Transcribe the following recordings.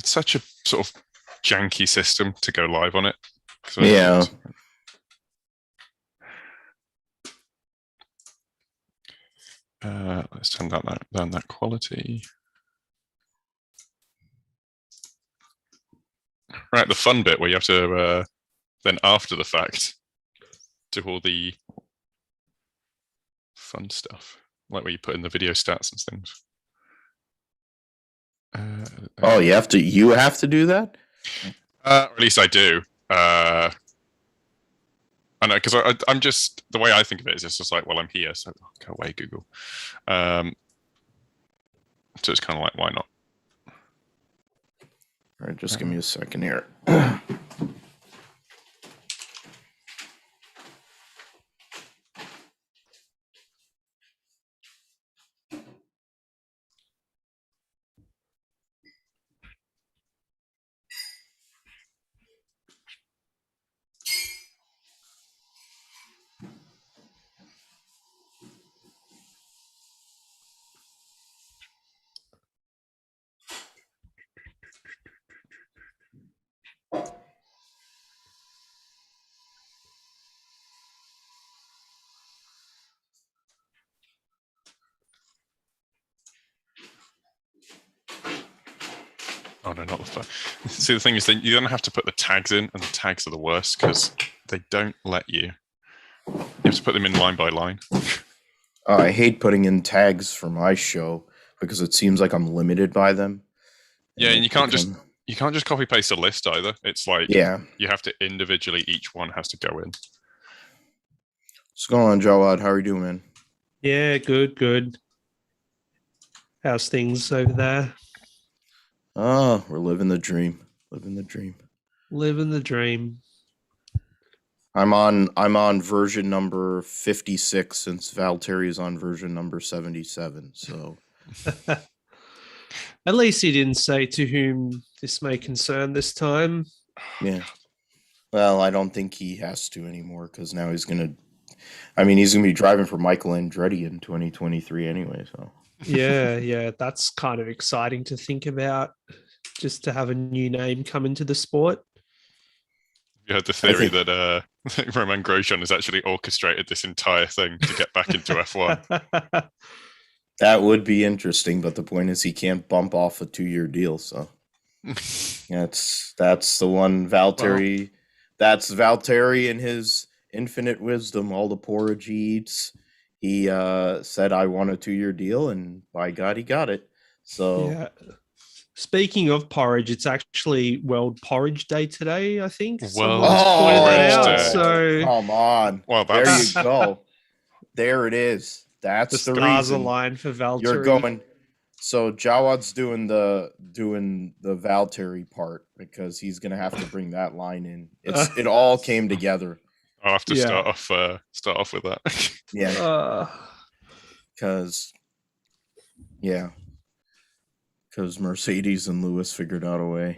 It's such a sort of janky system to go live on it. Yeah. Let's turn down that quality. Right, the fun bit where you have to then after the fact do all the fun stuff, like where you put in the video stats and things. Oh, you have to do that? Or at least I do. I know, because I'm just, the way I think of it is it's just like, well, I'm here, so go away, Google. So it's kind of like, why not? All right, just give me a second here. Oh no, not the fun. See, the thing is, you don't have to put the tags in, and the tags are the worst because they don't let you. You have to put them in line by line. I hate putting in tags for my show because it seems like I'm limited by them. Yeah, and you can't just copy paste a list either. It's like you have to individually, each one has to go in. What's going on, Jawad? How are you doing, man? Yeah, good. How's things over there? Oh, we're living the dream. Living the dream. I'm on version number 56 since Valtteri is on version number 77. So at least he didn't say to whom this may concern this time. Yeah. Well, I don't think he has to anymore because now he's gonna be driving for Michael Andretti in 2023 anyway. So yeah, that's kind of exciting to think about. Just to have a new name come into the sport. You had the theory that Romain Grosjean has actually orchestrated this entire thing to get back into F1. That would be interesting, but the point is he can't bump off a 2-year deal. So that's the one Valtteri. Well, that's Valtteri in his infinite wisdom. All the porridge he eats. He said, "I want a 2-year deal," and by God, he got it. So. Yeah. Speaking of porridge, it's actually World Porridge Day today, I think. World Porridge Day. So come on. Well, there you go. There it is. That's the stars reason. align for Valtteri. You're going. So Jawad's doing the Valtteri part because he's gonna have to bring that line in. It all came together. I'll have to start off with that. Yeah. Because Mercedes and Lewis figured out a way.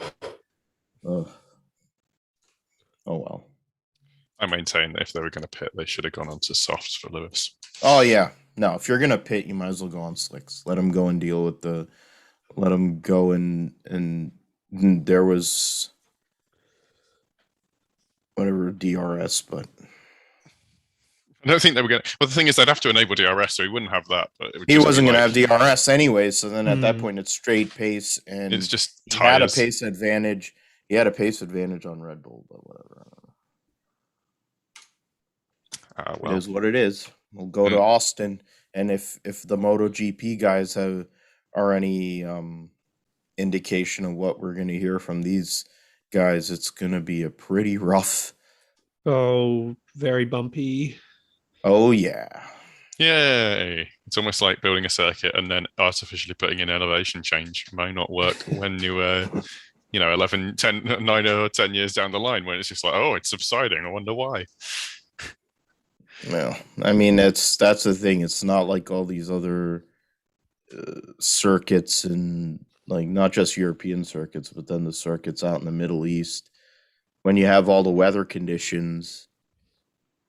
Oh well. I maintain that if they were going to pit, they should have gone on to softs for Lewis. Oh yeah, no. If you're going to pit, you might as well go on slicks. Let him go and deal with the. Let him go and there was whatever DRS, but I don't think they were going to. Well, the thing is, they'd have to enable DRS, so he wouldn't have that. But he wasn't going to have DRS anyway. So then at that point, it's straight pace, and it's just he had a pace advantage. He had a pace advantage on Red Bull, but whatever. Well, it is what it is. We'll go to Austin, and if the MotoGP guys are any indication of what we're going to hear from these guys, it's going to be a pretty rough. Oh, very bumpy. Oh, yeah. Yay. It's almost like building a circuit and then artificially putting in elevation change. It may not work when you, 11, 10, 9 or 10 years down the line when it's just like, oh, it's subsiding. I wonder why. Well, I mean, that's the thing. It's not like all these other circuits and like not just European circuits, but then the circuits out in the Middle East. When you have all the weather conditions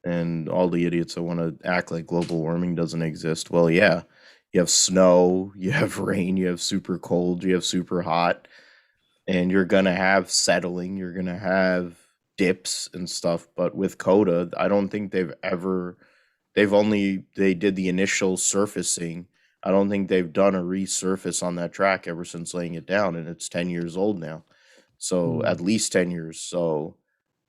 and all the idiots that want to act like global warming doesn't exist. Well, yeah, you have snow, you have rain, you have super cold, you have super hot. and you're gonna have settling, you're gonna have dips and stuff. But with Coda, I don't think they did the initial surfacing. I don't think they've done a resurface on that track ever since laying it down, and it's 10 years old now. So at least 10 years. So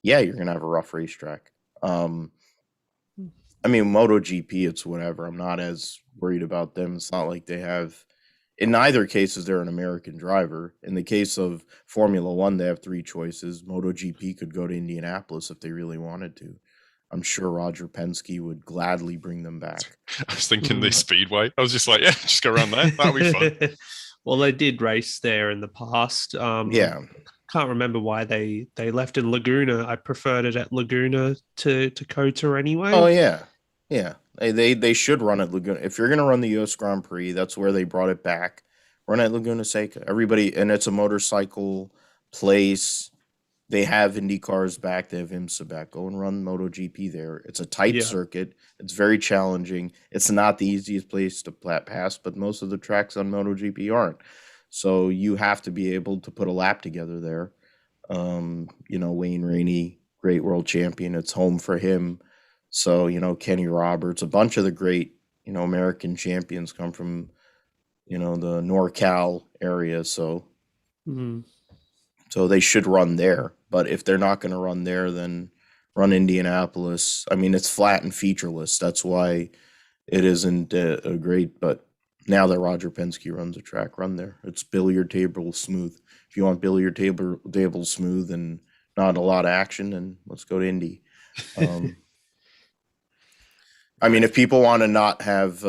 yeah, you're gonna have a rough racetrack. I mean, MotoGP, it's whatever. I'm not as worried about them. It's not like they have. In neither cases, they're an American driver. In the case of Formula One, they have 3 choices. MotoGP could go to Indianapolis if they really wanted to. I'm sure Roger Penske would gladly bring them back. I was thinking the Speedway. I was just like, yeah, just go around there. That'll be fun. Well, they did race there in the past. Yeah. Can't remember why they left in Laguna. I preferred it at Laguna to Kota anyway. Oh, yeah. Yeah. They should run at Laguna. If you're going to run the US Grand Prix, that's where they brought it back. Run at Laguna Seca. Everybody, and it's a motorcycle place. They have Indy cars back. They have IMSA back. Go and run MotoGP there. It's a tight circuit. It's very challenging. It's not the easiest place to pass, but most of the tracks on MotoGP aren't. So you have to be able to put a lap together there. Wayne Rainey, great world champion. It's home for him. So, Kenny Roberts, a bunch of the great, American champions come from, the NorCal area. So, so they should run there. But if they're not going to run there, then run Indianapolis. I mean, it's flat and featureless. That's why it isn't a great, but now that Roger Penske runs a track, run there. It's billiard table smooth. If you want billiard table smooth and not a lot of action, then let's go to Indy. I mean, if people want to not have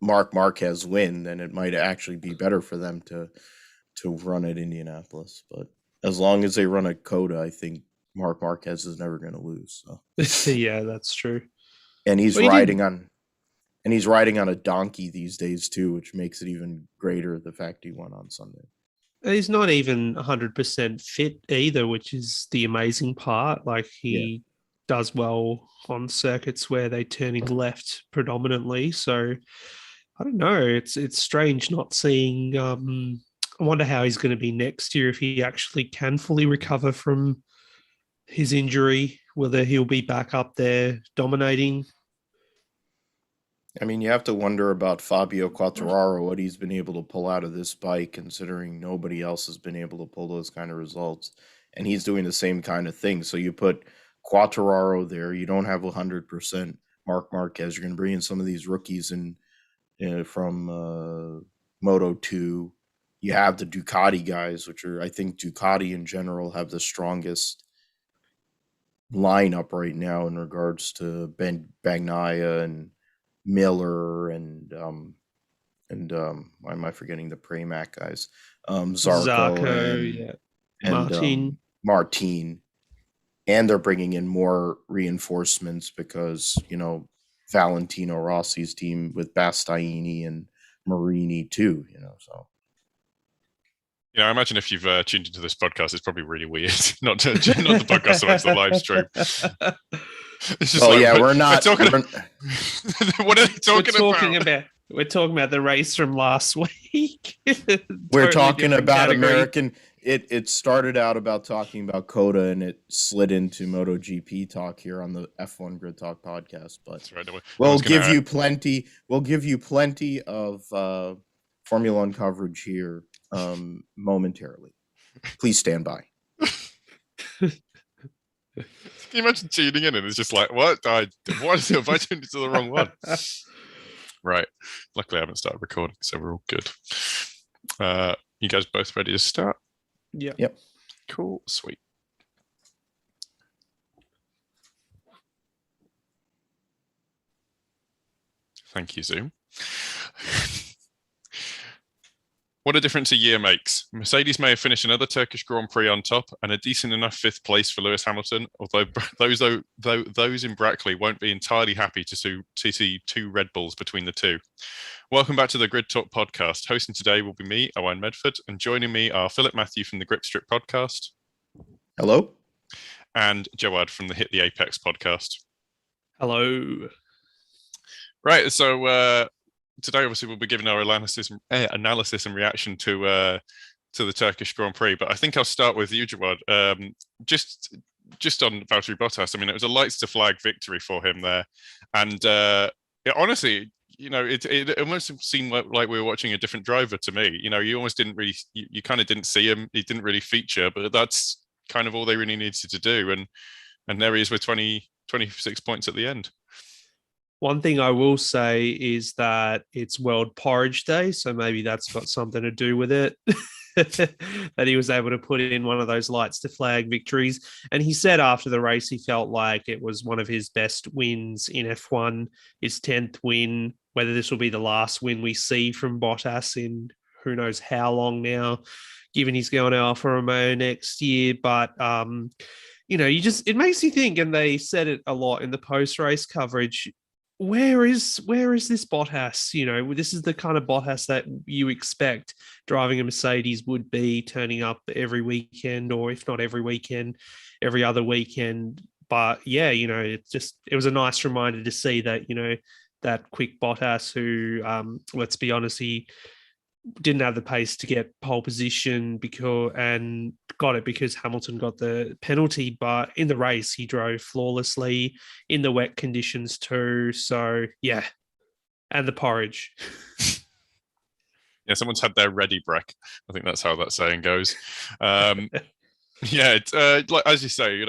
Mark Marquez win, then it might actually be better for them to run at Indianapolis. But as long as they run at Coda, I think Mark Marquez is never going to lose. So. Yeah, that's true. And he's riding on a donkey these days too, which makes it even greater. The fact he won on Sunday. He's not even 100% fit either, which is the amazing part. Like he does well on circuits where they're turning left predominantly. So I don't know. It's strange not seeing. I wonder how he's going to be next year if he actually can fully recover from his injury. Whether he'll be back up there dominating. I mean, you have to wonder about Fabio Quartararo, what he's been able to pull out of this bike, considering nobody else has been able to pull those kind of results. And he's doing the same kind of thing. So you put Quartararo there, you don't have 100% Mark Marquez. You're going to bring in some of these rookies from Moto 2. You have the Ducati guys, which are, I think Ducati in general have the strongest lineup right now in regards to Bagnaia and Miller and why am I forgetting the Pramac guys? Zarco and Martin. And they're bringing in more reinforcements because, Valentino Rossi's team with Bastianini and Marini too, so. I imagine if you've tuned into this podcast, it's probably really weird. not the podcast, so it's the live stream. It's just we're not. What are they talking about? We're talking about the race from last week. We're talking about category. American. It started out about talking about Coda, and it slid into MotoGP talk here on the F1 Grid Talk podcast. But right. We'll give you plenty. We'll give you plenty of Formula One coverage here momentarily. Please stand by. Can you imagine tuning in and it's just like, what? Have I tuned into the wrong one? Right. Luckily, I haven't started recording, so we're all good. You guys both ready to start? Yeah. Yep. Cool. Sweet. Thank you, Zoom. What a difference a year makes. Mercedes may have finished another Turkish Grand Prix on top and a decent enough 5th place for Lewis Hamilton, although those in Brackley won't be entirely happy to see 2 Red Bulls between the two. Welcome back to the Grid Talk podcast. Hosting today will be me, Owain Medford, and joining me are Philip Mathew from the Grip Strip podcast. Hello. And Jawad from the Hit the Apex podcast. Hello. Right, so today, obviously, we'll be giving our analysis and reaction to to the Turkish Grand Prix, but I think I'll start with you, Jawad. Just on Valtteri Bottas. I mean, it was a lights to flag victory for him there, and honestly, it almost seemed like we were watching a different driver to me. You almost didn't really, you kind of didn't see him. He didn't really feature, but that's kind of all they really needed to do, and there he is with 26 points at the end. One thing I will say is that it's World Porridge Day, so maybe that's got something to do with it. That he was able to put in one of those lights to flag victories. And he said after the race, he felt like it was one of his best wins in F1, his 10th win. Whether this will be the last win we see from Bottas in who knows how long now, given he's going to Alfa Romeo next year. But, it makes you think, and they said it a lot in the post-race coverage, where is this Bottas? This is the kind of Bottas that you expect driving a Mercedes would be, turning up every weekend, or if not every weekend, every other weekend. But yeah, it was a nice reminder to see that, that quick Bottas who, let's be honest, he didn't have the pace to get pole position and got it because Hamilton got the penalty, but in the race he drove flawlessly in the wet conditions too. So yeah, and the porridge. Yeah, someone's had their ready break. I think that's how that saying goes. Yeah, like as you say,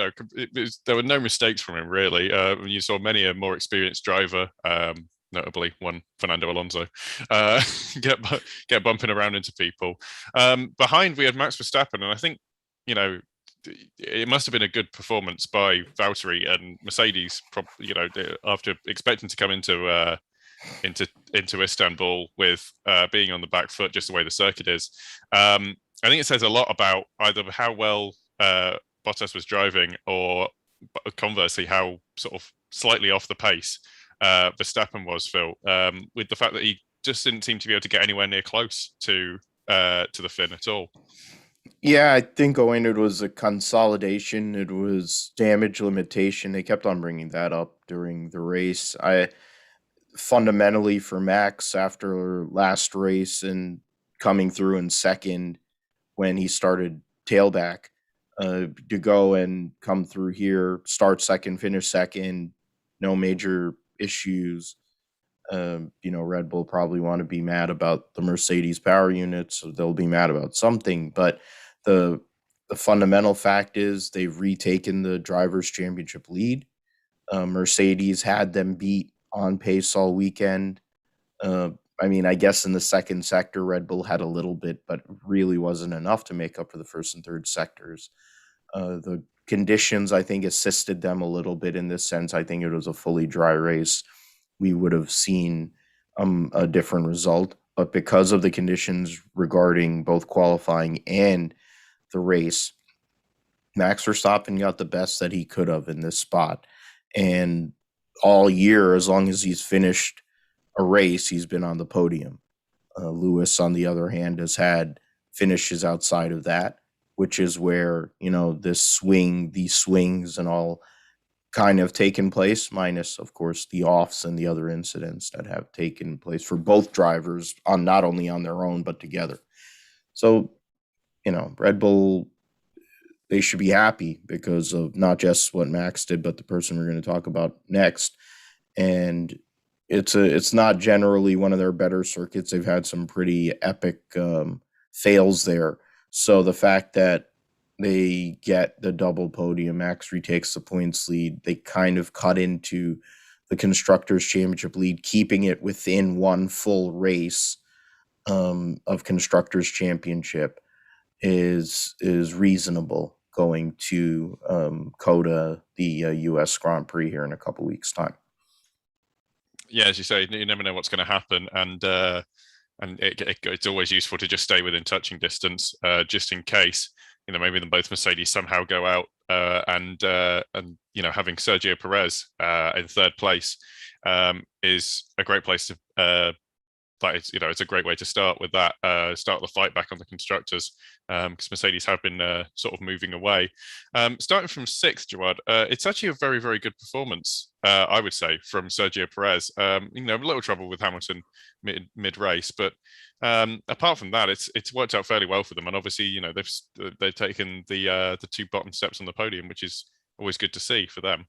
there were no mistakes from him really. You saw many a more experienced driver, notably one Fernando Alonso, get bumping around into people. Behind we had Max Verstappen, and I think it must have been a good performance by Valtteri and Mercedes. After expecting to come into Istanbul with being on the back foot, just the way the circuit is. I think it says a lot about either how well Bottas was driving, or conversely how sort of slightly off the pace Verstappen was, Phil, with the fact that he just didn't seem to be able to get anywhere near close to the fin at all. Yeah, I think Owain, it was a consolidation. It was damage limitation. They kept on bringing that up during the race. Fundamentally for Max, after last race and coming through in second when he started tailback, to go and come through here, start second, finish second, no major issues. Red Bull probably want to be mad about the Mercedes power units, so they'll be mad about something. But the fundamental fact is they've retaken the Drivers' Championship lead. Mercedes had them beat on pace all weekend. I guess in the second sector, Red Bull had a little bit, but really wasn't enough to make up for the first and third sectors. The conditions, I think, assisted them a little bit in this sense. I think it was a fully dry race. We would have seen a different result. But because of the conditions regarding both qualifying and the race, Max Verstappen got the best that he could have in this spot. And all year, as long as he's finished a race, he's been on the podium. Lewis, on the other hand, has had finishes outside of that, which is where, these swings and all kind of taken place, minus, of course, the offs and the other incidents that have taken place for both drivers, on not only on their own, but together. So, Red Bull, they should be happy because of not just what Max did, but the person we're going to talk about next. And it's not generally one of their better circuits. They've had some pretty epic fails there. So the fact that they get the double podium, Max retakes the points lead, they kind of cut into the Constructors' Championship lead, keeping it within one full race of Constructors' Championship is reasonable going to COTA, the U.S. Grand Prix here in a couple weeks' time. Yeah, as you say, you never know what's going to happen, and it's always useful to just stay within touching distance, just in case. Maybe them both Mercedes somehow go out, and having Sergio Perez in third place is a great place to that is, it's a great way to start with that, start the fight back on the constructors, because Mercedes have been sort of moving away. Starting from sixth, Jawad, it's actually a very, very good performance, I would say, from Sergio Perez. A little trouble with Hamilton mid race, but apart from that, it's worked out fairly well for them. And obviously, they've taken the two bottom steps on the podium, which is always good to see for them.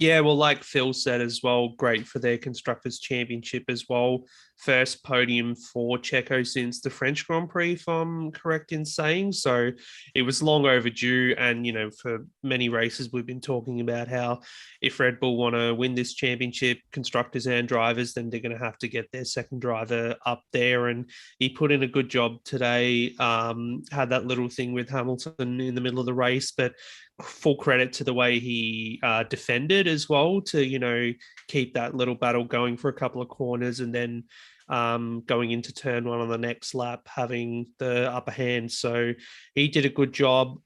Yeah, well, like Phil said as well, great for their Constructors' Championship as well. First podium for Checo since the French Grand Prix, if I'm correct in saying. So it was long overdue. And, for many races, we've been talking about how if Red Bull want to win this championship, constructors and drivers, then they're going to have to get their second driver up there. And he put in a good job today, had that little thing with Hamilton in the middle of the race, but full credit to the way he defended as well to, keep that little battle going for a couple of corners, and then going into turn one on the next lap, having the upper hand. So he did a good job.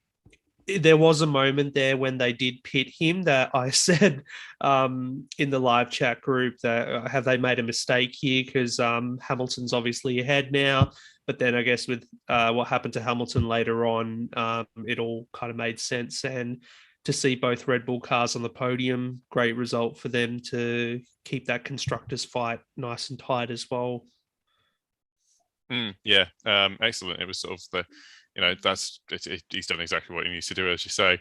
There was a moment there when they did pit him that I said in the live chat group that have they made a mistake here, because Hamilton's obviously ahead now. But then I guess with what happened to Hamilton later on, it all kind of made sense. And to see both Red Bull cars on the podium, great result for them to keep that constructors fight nice and tight as well. Yeah, excellent. It was sort of he's done exactly what he needs to do, as you say.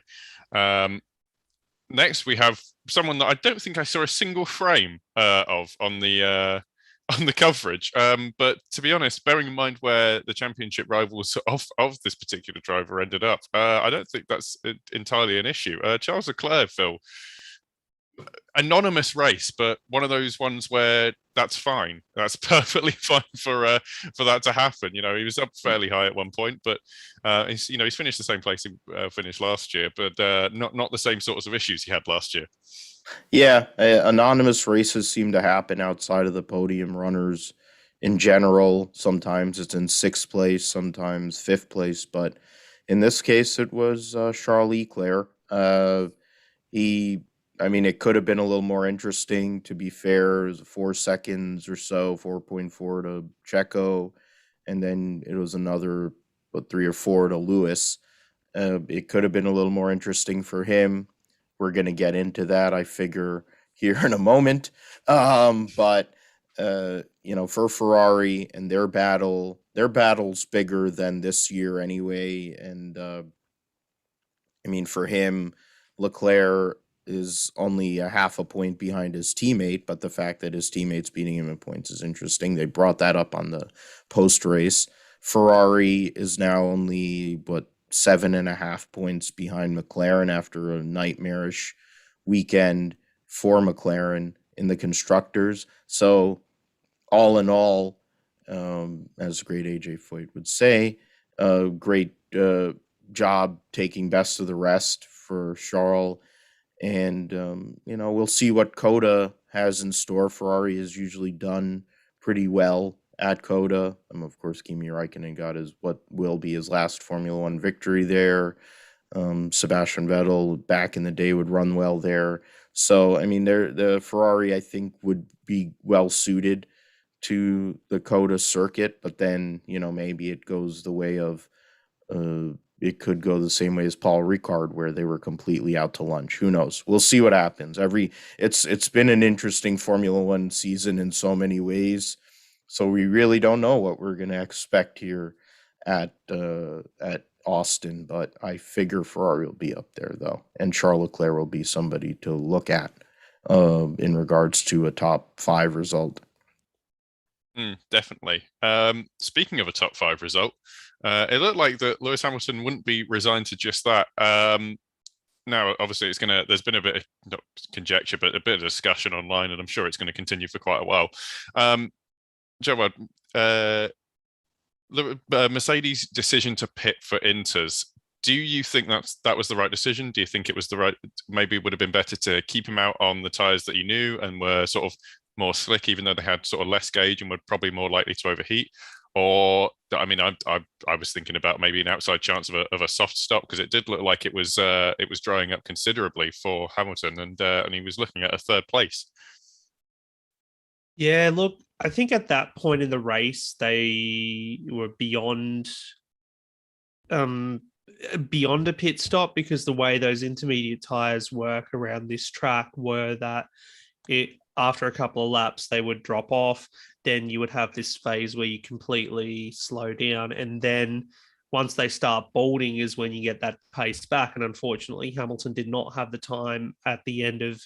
Next, we have someone that I don't think I saw a single frame of on the coverage. But to be honest, bearing in mind where the championship rivals of this particular driver ended up, I don't think that's entirely an issue. Charles Leclerc, Phil, anonymous race, but one of those ones where that's fine. That's perfectly fine for that to happen. He was up fairly high at one point, but he's finished the same place he finished last year, but not the same sorts of issues he had last year. Yeah, anonymous races seem to happen outside of the podium runners in general. Sometimes it's in sixth place, sometimes fifth place, but in this case, it was Charles Leclerc. It could have been a little more interesting, to be fair. It was 4 seconds or so, 4.4 to Checo, and then it was another 3 or 4 to Lewis. It could have been a little more interesting for him. We're going to get into that, I figure, here in a moment. But for Ferrari and their battle's bigger than this year anyway. And for him, Leclerc is only a half a point behind his teammate, but the fact that his teammate's beating him in points is interesting. They brought that up on the post-race. Ferrari is now only, 7.5 points behind McLaren after a nightmarish weekend for McLaren in the constructors. So all in all, as great AJ Foyt would say, great job taking best of the rest for Charles. And, we'll see what Coda has in store. Ferrari has usually done pretty well at Coda. Of course, Kimi Räikkönen got what will be his last Formula One victory there. Sebastian Vettel back in the day would run well there. So, the Ferrari, I think, would be well suited to the Coda circuit. But then, maybe it goes the way of it could go the same way as Paul Ricard, where they were completely out to lunch. Who knows? We'll see what happens. It's been an interesting Formula One season in so many ways. So we really don't know what we're going to expect here at Austin, but I figure Ferrari will be up there though, and Charles Leclerc will be somebody to look at in regards to a top 5 result. Definitely. Speaking of a top 5 result, it looked like that Lewis Hamilton wouldn't be resigned to just that. Now, obviously, there's been a bit of not conjecture, but a bit of discussion online, and I'm sure it's going to continue for quite a while. Jawad, Mercedes' decision to pit for Inters, do you think that was the right decision? Do you think it was maybe it would have been better to keep him out on the tyres that you knew and were sort of more slick, even though they had sort of less gauge and were probably more likely to overheat? Or, I was thinking about maybe an outside chance of a soft stop, because it did look like it was drying up considerably for Hamilton, and he was looking at a third place. Yeah, look, I think at that point in the race, they were um beyond a pit stop, because the way those intermediate tires work around this track were that it after a couple of laps they would drop off, then you would have this phase where you completely slow down, and then once they start balding is when you get that pace back. And unfortunately Hamilton did not have the time at the end of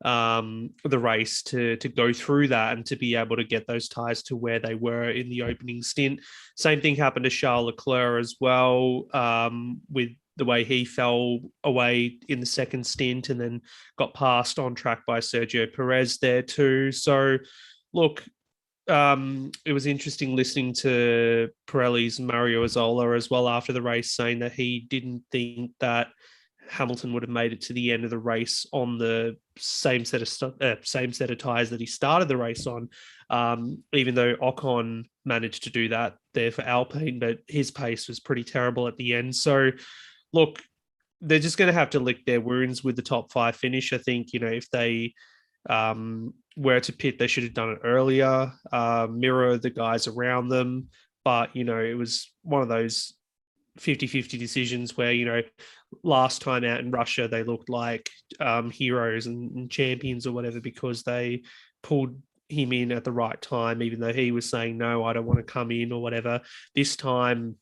the race to go through that and to be able to get those tires to where they were in the opening stint. Same thing happened to Charles Leclerc as well, with the way he fell away in the second stint and then got passed on track by Sergio Perez there too. So, look, it was interesting listening to Pirelli's Mario Azzola as well after the race, saying that he didn't think that Hamilton would have made it to the end of the race on the same set of tires that he started the race on, even though Ocon managed to do that there for Alpine, but his pace was pretty terrible at the end. So, look, they're just going to have to lick their wounds with the top five finish. I think, if they were to pit, they should have done it earlier, mirror the guys around them. But, it was one of those 50-50 decisions where, last time out in Russia, they looked like heroes and champions or whatever because they pulled him in at the right time, even though he was saying, no, I don't want to come in or whatever. This time,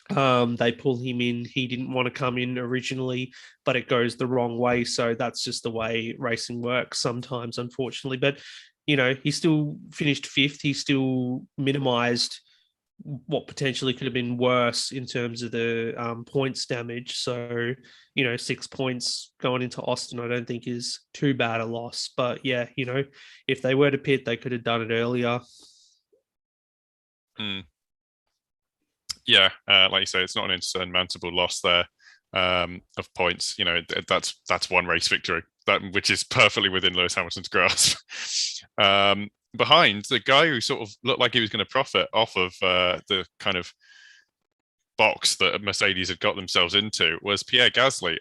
they pull him in. He didn't want to come in originally, but it goes the wrong way. So that's just the way racing works sometimes, unfortunately. But, he still finished fifth. He still minimized what potentially could have been worse in terms of the points damage. So, 6 points going into Austin, I don't think is too bad a loss. But yeah, if they were to pit, they could have done it earlier. Yeah, like you say, it's not an insurmountable loss there of points. That's one race victory, which is perfectly within Lewis Hamilton's grasp. Behind the guy who sort of looked like he was going to profit off of the kind of box that Mercedes had got themselves into was Pierre Gasly.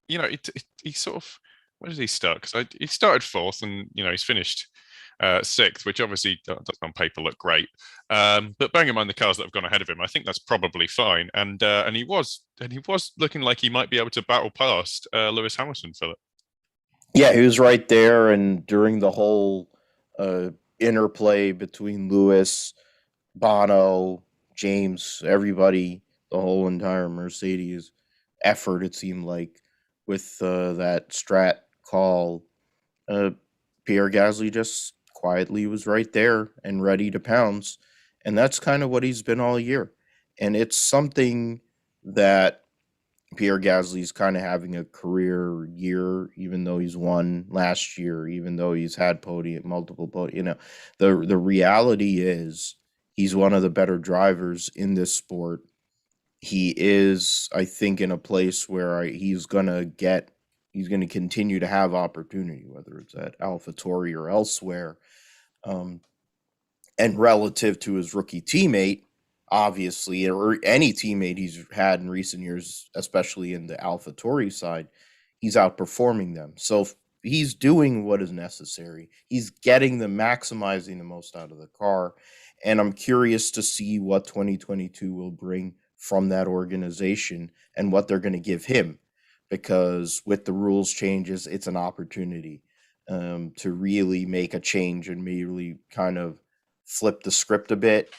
He sort of, where did he start? Because he started fourth, and he's finished sixth, which obviously doesn't on paper look great. But bearing in mind the cars that have gone ahead of him, I think that's probably fine. And he was looking like he might be able to battle past Lewis Hamilton, Philip. Yeah, he was right there, and during the whole interplay between Lewis, Bono, James, everybody, the whole entire Mercedes effort, it seemed like, with that strat call, Pierre Gasly just quietly was right there and ready to pounce. And that's kind of what he's been all year. And it's something that Pierre Gasly's kind of having a career year, even though he's won last year, even though he's had multiple podium. The reality is he's one of the better drivers in this sport. He is, I think, in a place where he's going to continue to have opportunity, whether it's at AlphaTauri or elsewhere. And relative to his rookie teammate, obviously, or any teammate he's had in recent years, especially in the AlphaTauri side, he's outperforming them. So he's doing what is necessary. He's maximizing the most out of the car. And I'm curious to see what 2022 will bring from that organization and what they're going to give him. Because with the rules changes, it's an opportunity to really make a change and really kind of flip the script a bit.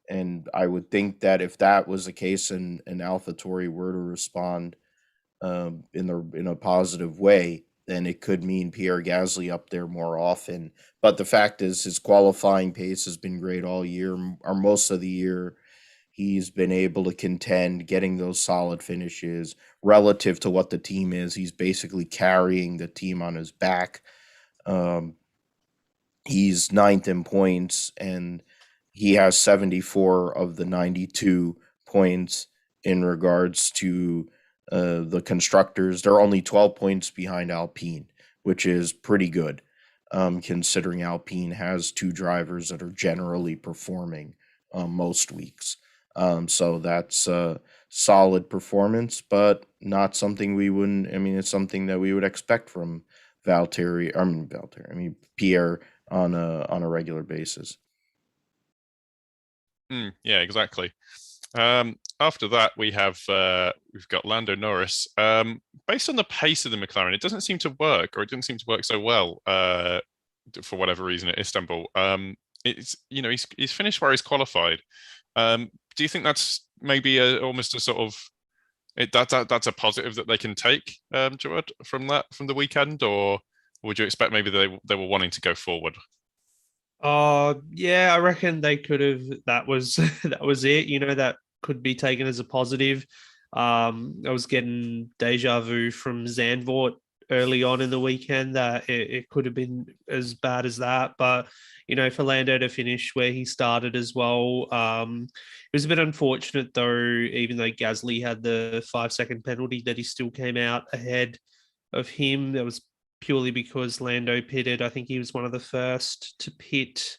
And I would think that if that was the case and AlphaTauri were to respond in a positive way, then it could mean Pierre Gasly up there more often. But the fact is, his qualifying pace has been great all year, or most of the year. He's been able to contend, getting those solid finishes relative to what the team is. He's basically carrying the team on his back. He's ninth in points, and he has 74 of the 92 points in regards to the constructors. They're only 12 points behind Alpine, which is pretty good, considering Alpine has two drivers that are generally performing most weeks. So that's a solid performance, but not something it's something that we would expect from Pierre on a regular basis. Yeah, exactly. After that, we've got Lando Norris. Based on the pace of the McLaren, it doesn't seem to work, or it didn't seem to work so well for whatever reason at Istanbul. It's he's finished where he's qualified. Do you think that's maybe almost a sort of that's a positive that they can take, Jawad, from the weekend, or would you expect maybe they were wanting to go forward? Yeah, I reckon they could have. That was that was it. That could be taken as a positive. I was getting deja vu from Zandvoort early on in the weekend that it could have been as bad as that. But for Lando to finish where he started as well, it was a bit unfortunate though. Even though Gasly had the 5-second penalty, that he still came out ahead of him. That was purely because Lando pitted. I think he was one of the first to pit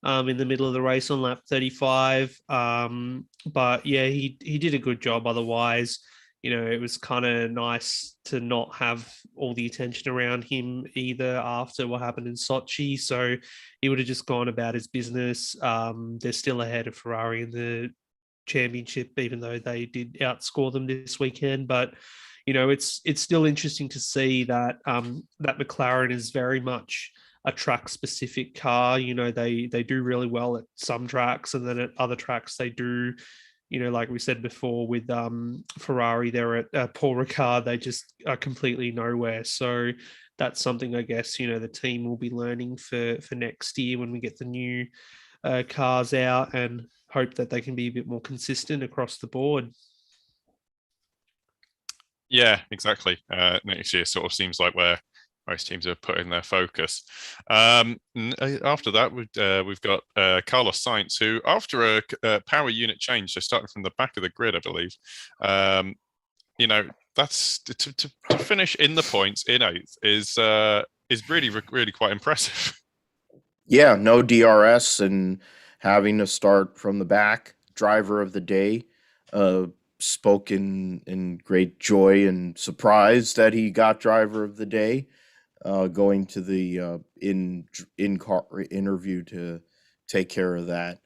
in the middle of the race on lap 35. But yeah, he did a good job. Otherwise, it was kind of nice to not have all the attention around him either after what happened in Sochi. So he would have just gone about his business. They're still ahead of Ferrari in the championship, even though they did outscore them this weekend. But it's still interesting to see that that McLaren is very much a track specific car. They do really well at some tracks, and then at other tracks they do, like we said before with Ferrari, they're at Paul Ricard, they just are completely nowhere. So that's something I guess the team will be learning for next year when we get the new cars out, and hope that they can be a bit more consistent across the board. Yeah, exactly. Next year sort of seems like where most teams are putting their focus. After that, we've got Carlos Sainz, who after a power unit change, so starting from the back of the grid, I believe. That's to finish in the points in 8th is really quite impressive. Yeah, no DRS and having to start from the back. Driver of the day. Spoke in great joy and surprise that he got driver of the day. Going to the in-car interview to take care of that.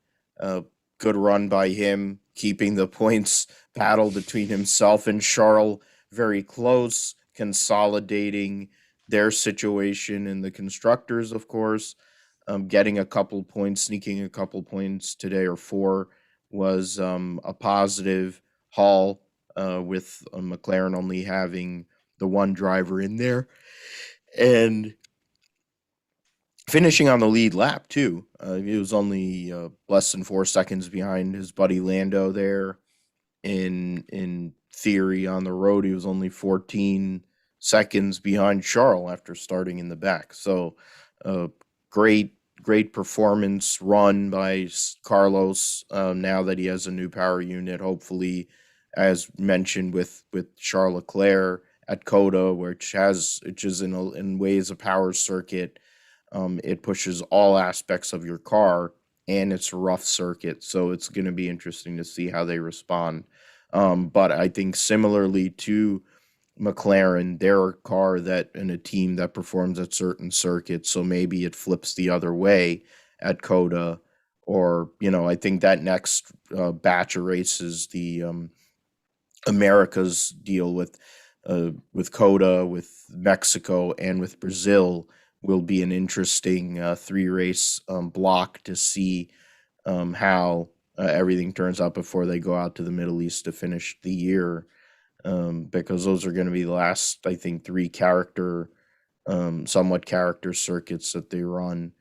Good run by him, keeping the points battle between himself and Charles very close, consolidating their situation in the constructors, of course. Getting a couple points, sneaking a couple points today, or 4, was a positive haul, with McLaren only having the one driver in there. And finishing on the lead lap, too. He was only less than 4 seconds behind his buddy Lando there. In theory, on the road, he was only 14 seconds behind Charles after starting in the back. So, great performance run by Carlos, now that he has a new power unit, hopefully, as mentioned with Charles Leclerc at Coda, which is in ways a power circuit. It pushes all aspects of your car, and it's a rough circuit, so it's going to be interesting to see how they respond. But I think similarly to McLaren, they're a car and a team that performs at certain circuits, so maybe it flips the other way at Coda, or I think that next batch of races, the America's deal with Coda, with Mexico, and with Brazil, will be an interesting 3-race block to see how everything turns out before they go out to the Middle East to finish the year, because those are going to be the last, I think, 3 somewhat character circuits that they run,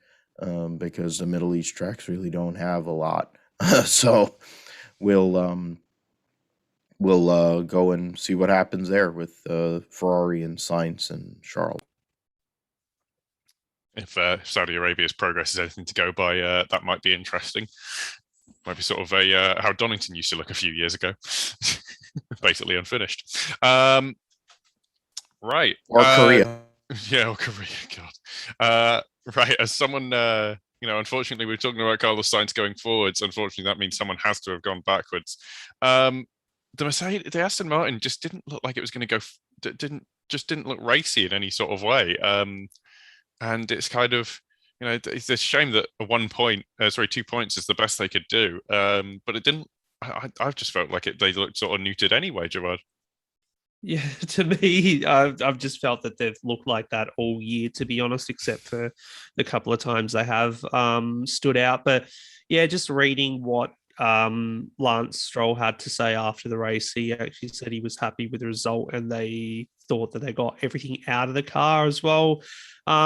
because the Middle East tracks really don't have a lot. So we'll go and see what happens there with Ferrari and Sainz and Charles. If Saudi Arabia's progress is anything to go by, that might be interesting. Might be sort of how Donington used to look a few years ago, basically unfinished. Right. Or Korea. Yeah, or Korea. God. Right. As someone, unfortunately, we're talking about Carlos Sainz going forwards. Unfortunately, that means someone has to have gone backwards. The Aston Martin just didn't look like it was going to go. Didn't just didn't look racy in any sort of way. And it's kind of, it's a shame that 2 points is the best they could do. But it didn't. I've just felt like they looked sort of neutered anyway, Jawad. Yeah, to me, I've just felt that they've looked like that all year, to be honest, except for the couple of times they have stood out. But yeah, just reading what Lance Stroll had to say after the race, he actually said he was happy with the result and they thought that they got everything out of the car as well,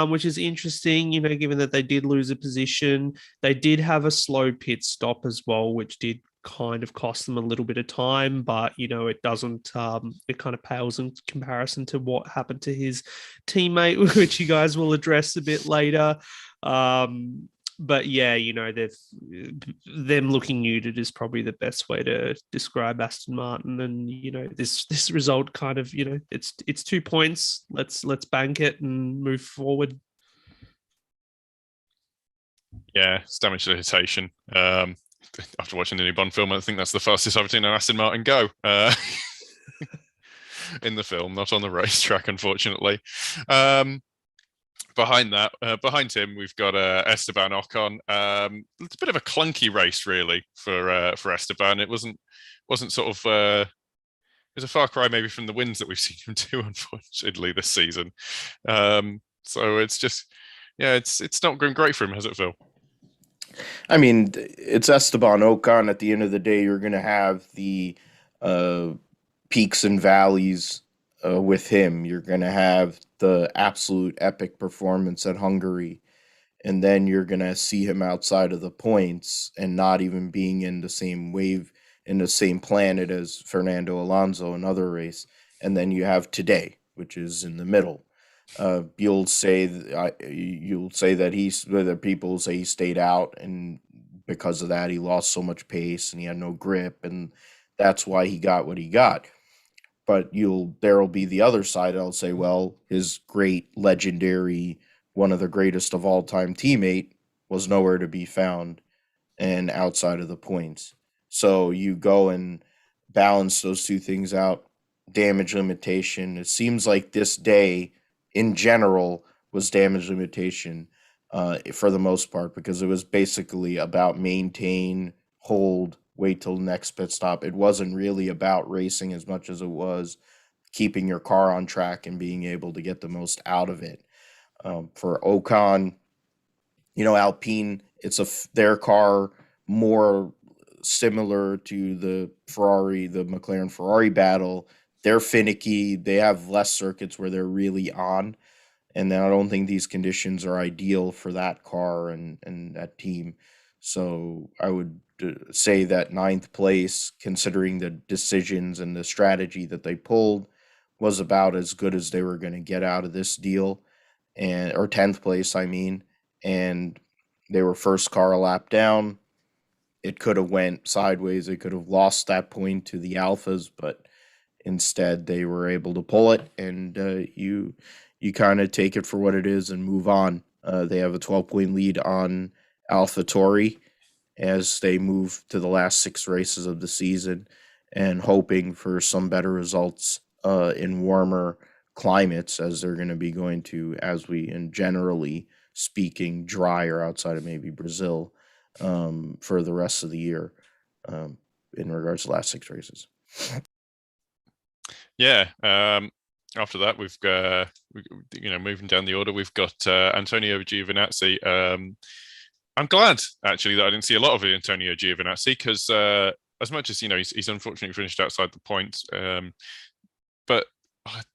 which is interesting, given that they did lose a position. They did have a slow pit stop as well, which did kind of cost them a little bit of time, but it doesn't it kind of pales in comparison to what happened to his teammate, which you guys will address a bit later. But yeah, them looking neutered is probably the best way to describe Aston Martin. And this result kind of it's 2 points. Let's bank it and move forward. Yeah, it's damage to the rotation. After watching the new Bond film, I think that's the fastest I've seen an Aston Martin go in the film, not on the racetrack, unfortunately. Behind him, we've got Esteban Ocon. It's a bit of a clunky race, really, for Esteban. It wasn't sort of. It was a far cry, maybe, from the wins that we've seen him do, unfortunately, this season. So it's just, it's not going great for him, has it, Phil? I mean, it's Esteban Ocon. At the end of the day, you're going to have the peaks and valleys with him. You're going to have the absolute epic performance at Hungary, and then you're going to see him outside of the points and not even being in the same wave, in the same planet as Fernando Alonso, another race. And then you have today, which is in the middle. You'll say that people say he stayed out, and because of that he lost so much pace and he had no grip, and that's why he got what he got. But there'll be the other side. I'll say, well, his great, legendary, one of the greatest of all time teammate was nowhere to be found and outside of the points. So you go and balance those two things out. Damage limitation. It seems like this day in general was damage limitation for the most part, because it was basically about maintain, hold, wait till the next pit stop. It wasn't really about racing as much as it was keeping your car on track and being able to get the most out of it. For Ocon, Alpine, it's their car more similar to the McLaren Ferrari battle. They're finicky. They have less circuits where they're really on. And then I don't think these conditions are ideal for that car and that team. So I would say that 9th place, considering the decisions and the strategy that they pulled, was about as good as they were going to get out of this deal. Or 10th place, I mean. And they were first car a lap down. It could have went sideways. They could have lost that point to the Alphas, but instead they were able to pull it, and you kind of take it for what it is and move on. They have a 12-point lead on AlphaTauri as they move to the last 6 races of the season, and hoping for some better results in warmer climates, as they're going to be going to, and generally speaking, drier outside of maybe Brazil for the rest of the year in regards to the last 6 races. Yeah. After that, we've got, moving down the order, we've got Antonio Giovanazzi. I'm glad, actually, that I didn't see a lot of Antonio Giovanazzi, because as much as, he's unfortunately finished outside the points. But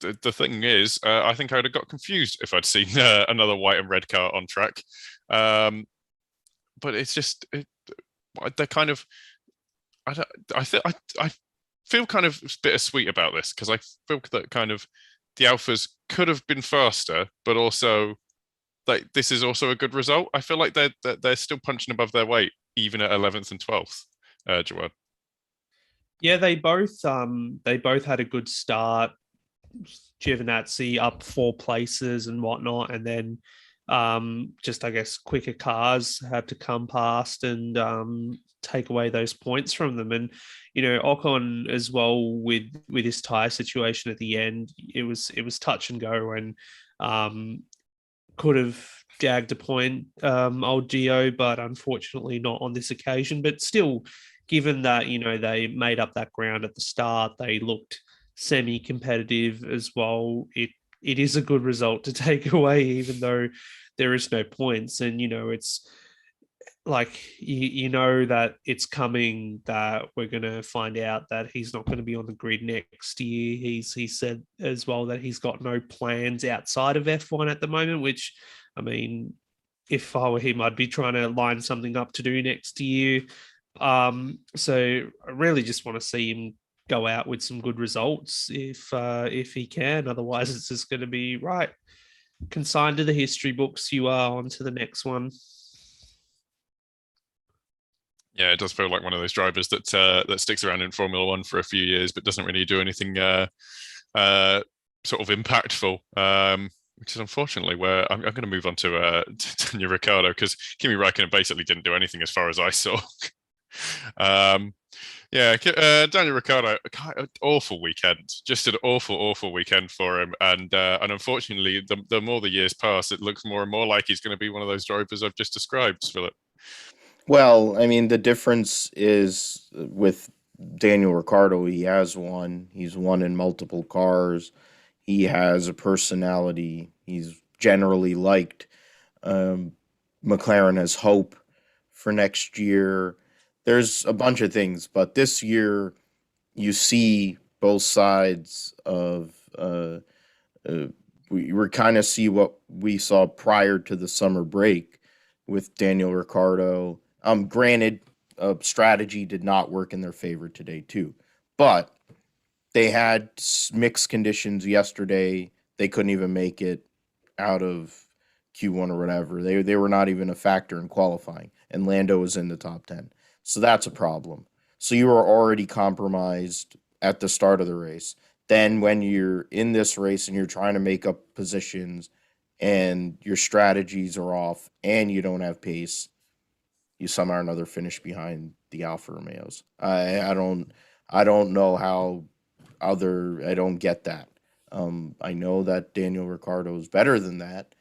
the thing is, I think I'd have got confused if I'd seen another white and red car on track. But it's just, they're kind of, I feel kind of bittersweet about this, because I feel that kind of the Alphas could have been faster, but also like this is also a good result. I feel like they're still punching above their weight, even at 11th and 12th. Jawad. Yeah, they both had a good start. Giovanazzi up 4 places and whatnot, and then just I guess quicker cars have to come past and take away those points from them. And Ocon as well with his tire situation at the end, it was touch and go, and could have jagged a point, old Gio, but unfortunately not on this occasion. But still, given that they made up that ground at the start, they looked semi-competitive as well. It is a good result to take away, even though there is no points. And it's like that it's coming, that we're going to find out that he's not going to be on the grid next year. He said as well that he's got no plans outside of F1 at the moment, which, I mean, if I were him, I'd be trying to line something up to do next year. So I really just want to see him go out with some good results if he can. Otherwise, it's just going to be right, consigned to the history books. You are on to the next one. Yeah, it does feel like one of those drivers that sticks around in Formula One for a few years, but doesn't really do anything sort of impactful. Which is unfortunately where I'm going to move on to Daniel Ricciardo, because Kimi Räikkönen basically didn't do anything as far as I saw. Daniel Ricciardo, awful weekend, just an awful weekend for him, and unfortunately, the more the years pass, it looks more and more like he's going to be one of those drivers I've just described, Philip. Well, I mean, the difference is with Daniel Ricciardo, he's won in multiple cars. He has a personality. He's generally liked. McLaren has hope for next year. There's a bunch of things, but this year you see both sides of. We kind of see what we saw prior to the summer break with Daniel Ricciardo. Granted, strategy did not work in their favor today too, but they had mixed conditions yesterday. They couldn't even make it out of Q1 or whatever. They were not even a factor in qualifying, and Lando was in the top 10. So that's a problem. So you are already compromised at the start of the race. Then when you're in this race and you're trying to make up positions and your strategies are off and you don't have pace, you somehow or another finish behind the Alfa Romeos. I don't know how I don't get that. I know that Daniel Ricciardo is better than that.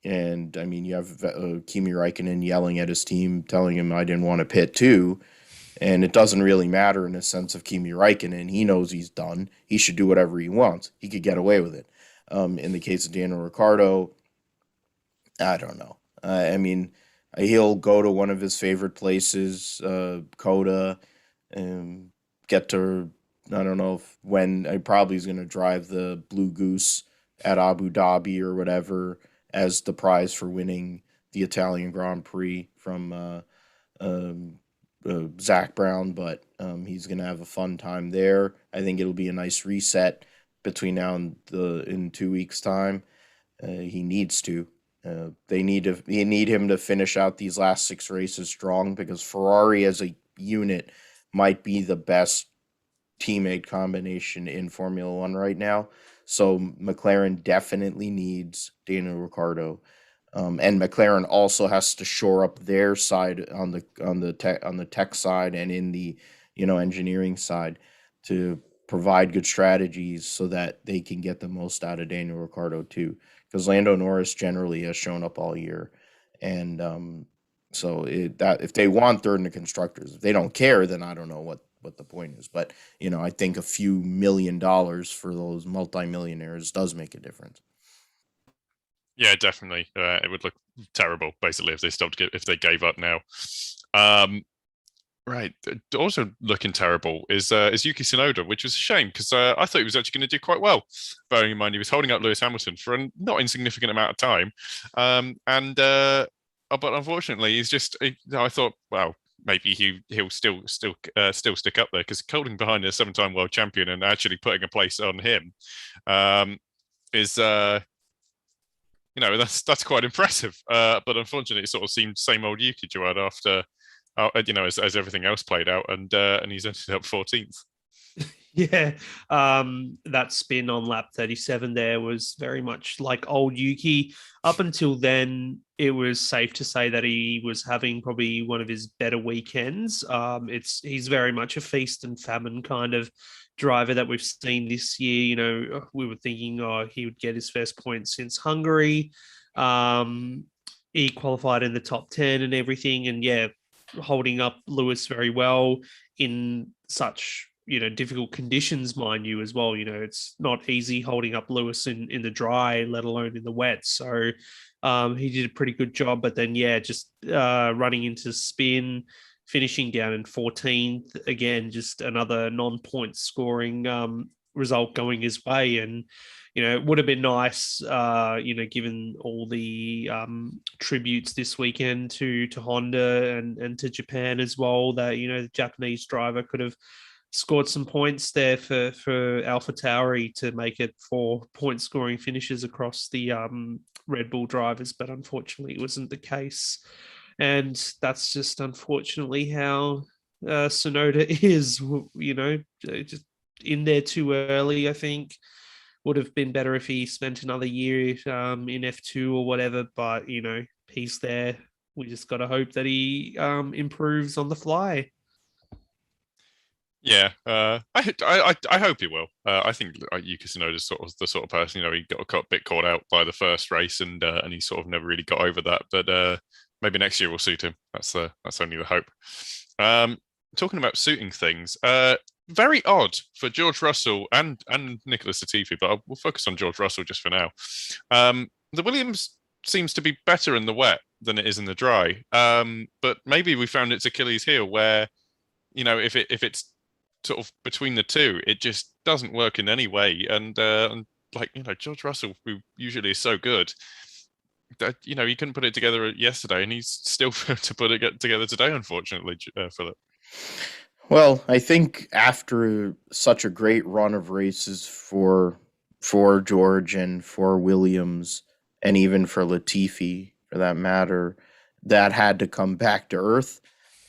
And I mean, you have Kimi Räikkönen yelling at his team, telling him I didn't want to pit too. And it doesn't really matter in the sense of Kimi Räikkönen. He knows he's done. He should do whatever he wants. He could get away with it. In the case of Daniel Ricciardo, I don't know. I mean, he'll go to one of his favorite places, Coda, and get to, I don't know when, I probably is going to drive the Blue Goose at Abu Dhabi or whatever as the prize for winning the Italian Grand Prix from Zach Brown, but he's going to have a fun time there. I think it'll be a nice reset between now and in 2 weeks' time. He needs to. They need him to finish out these last 6 races strong, because Ferrari as a unit might be the best teammate combination in Formula One right now. So McLaren definitely needs Daniel Ricciardo, and McLaren also has to shore up their side on the tech side and in the engineering side to provide good strategies so that they can get the most out of Daniel Ricciardo too. Because Lando Norris generally has shown up all year, and so if they want third in the constructors, if they don't care, then I don't know what the point is. But I think a few $1 million for those multimillionaires does make a difference. Yeah, definitely. It would look terrible, basically, if they gave up now. Right. Also looking terrible is Zuki Sonoda, which was a shame, because I thought he was actually going to do quite well, bearing in mind he was holding up Lewis Hamilton for a not insignificant amount of time. But unfortunately, he's just. I thought, well, maybe he'll still stick up there, because holding behind a 7-time world champion and actually putting a place on him is. That's quite impressive. But unfortunately, it sort of seemed same old Yuki, Jawad, after. As everything else played out, and he's ended up 14th. Yeah, that spin on lap 37 there was very much like old Yuki. Up until then, it was safe to say that he was having probably one of his better weekends. He's very much a feast and famine kind of driver that we've seen this year. You know, we were thinking, oh, he would get his first point since Hungary. He qualified in the top 10 and everything, and yeah, holding up Lewis very well in such difficult conditions, mind you, as well. It's not easy holding up Lewis in the dry, let alone in the wet. So he did a pretty good job. But then, yeah, just running into spin, finishing down in 14th again, just another non-point scoring result going his way. And it would have been nice, given all the tributes this weekend to Honda and to Japan as well, that the Japanese driver could have scored some points there for AlphaTauri to make it 4 point scoring finishes across the Red Bull drivers, but unfortunately it wasn't the case. And that's just unfortunately how Sonoda is, just in there too early, I think. Would have been better if he spent another year in F2 or whatever, but he's there. We just got to hope that he improves on the fly. Yeah, I hope he will. I think Yuki Tsunoda is sort of the sort of person, he got a bit caught out by the first race, and he sort of never really got over that. But maybe next year will suit him. That's only the hope. Talking about suiting things, very odd for George Russell and Nicholas Latifi, but we'll focus on George Russell just for now. The Williams seems to be better in the wet than it is in the dry, but maybe we found its Achilles heel where, if it's sort of between the two, it just doesn't work in any way. And George Russell, who usually is so good, that he couldn't put it together yesterday, and he's still to put it together today, unfortunately, Philip. Well, I think after such a great run of races for George and for Williams, and even for Latifi, for that matter, that had to come back to earth.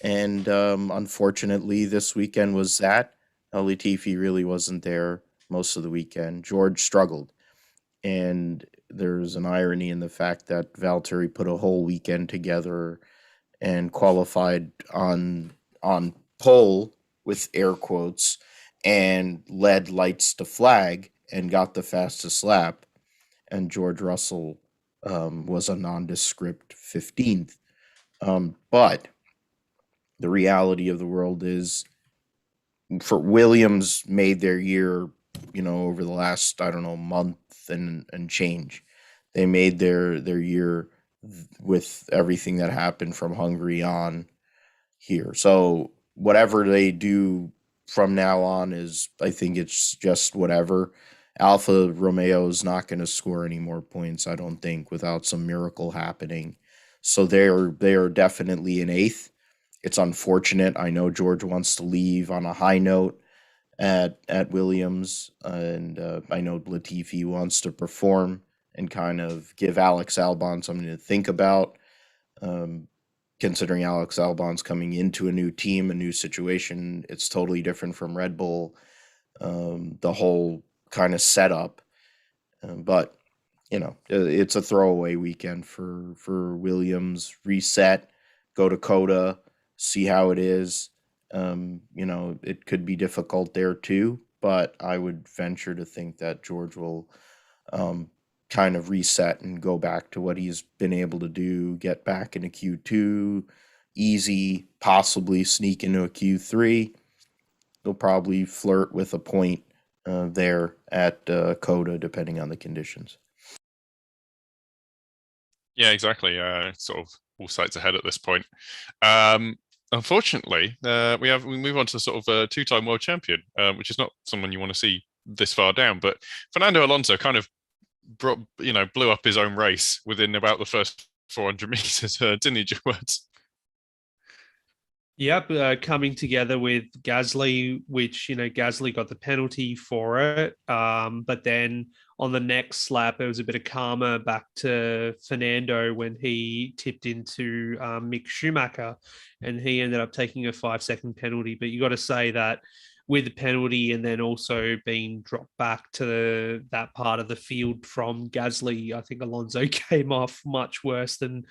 And unfortunately, this weekend was that. Latifi really wasn't there most of the weekend. George struggled. And there's an irony in the fact that Valtteri put a whole weekend together and qualified on pole, with air quotes, and led lights to flag and got the fastest lap. And George Russell was a nondescript 15th. But the reality of the world is, for Williams made their year, over the last, month and change. They made their year with everything that happened from Hungary on here. So whatever they do from now on is, I think it's just whatever. Alfa Romeo is not going to score any more points, I don't think, without some miracle happening. So they are definitely in 8th. It's unfortunate. I know George wants to leave on a high note at Williams, and I know Latifi wants to perform and kind of give Alex Albon something to think about, considering Alex Albon's coming into a new team, a new situation. It's totally different from Red Bull, the whole kind of setup. But, it's a throwaway weekend for Williams. Reset, go to Coda, see how it is. It could be difficult there too, but I would venture to think that George will kind of reset and go back to what he's been able to do, get back into Q2, easy, possibly sneak into a Q3. They'll probably flirt with a point there at Coda, depending on the conditions. Yeah, exactly. Sort of all sights ahead at this point. Unfortunately, we move on to sort of a two-time world champion, which is not someone you want to see this far down. But Fernando Alonso kind of blew up his own race within about the first 400 meters, didn't he, Jawad? Yep, coming together with Gasly, which, Gasly got the penalty for it. But then on the next lap, it was a bit of karma back to Fernando when he tipped into Mick Schumacher, and he ended up taking a 5-second penalty. But you got to say that with the penalty, and then also being dropped back to that part of the field from Gasly. I think Alonso came off much worse than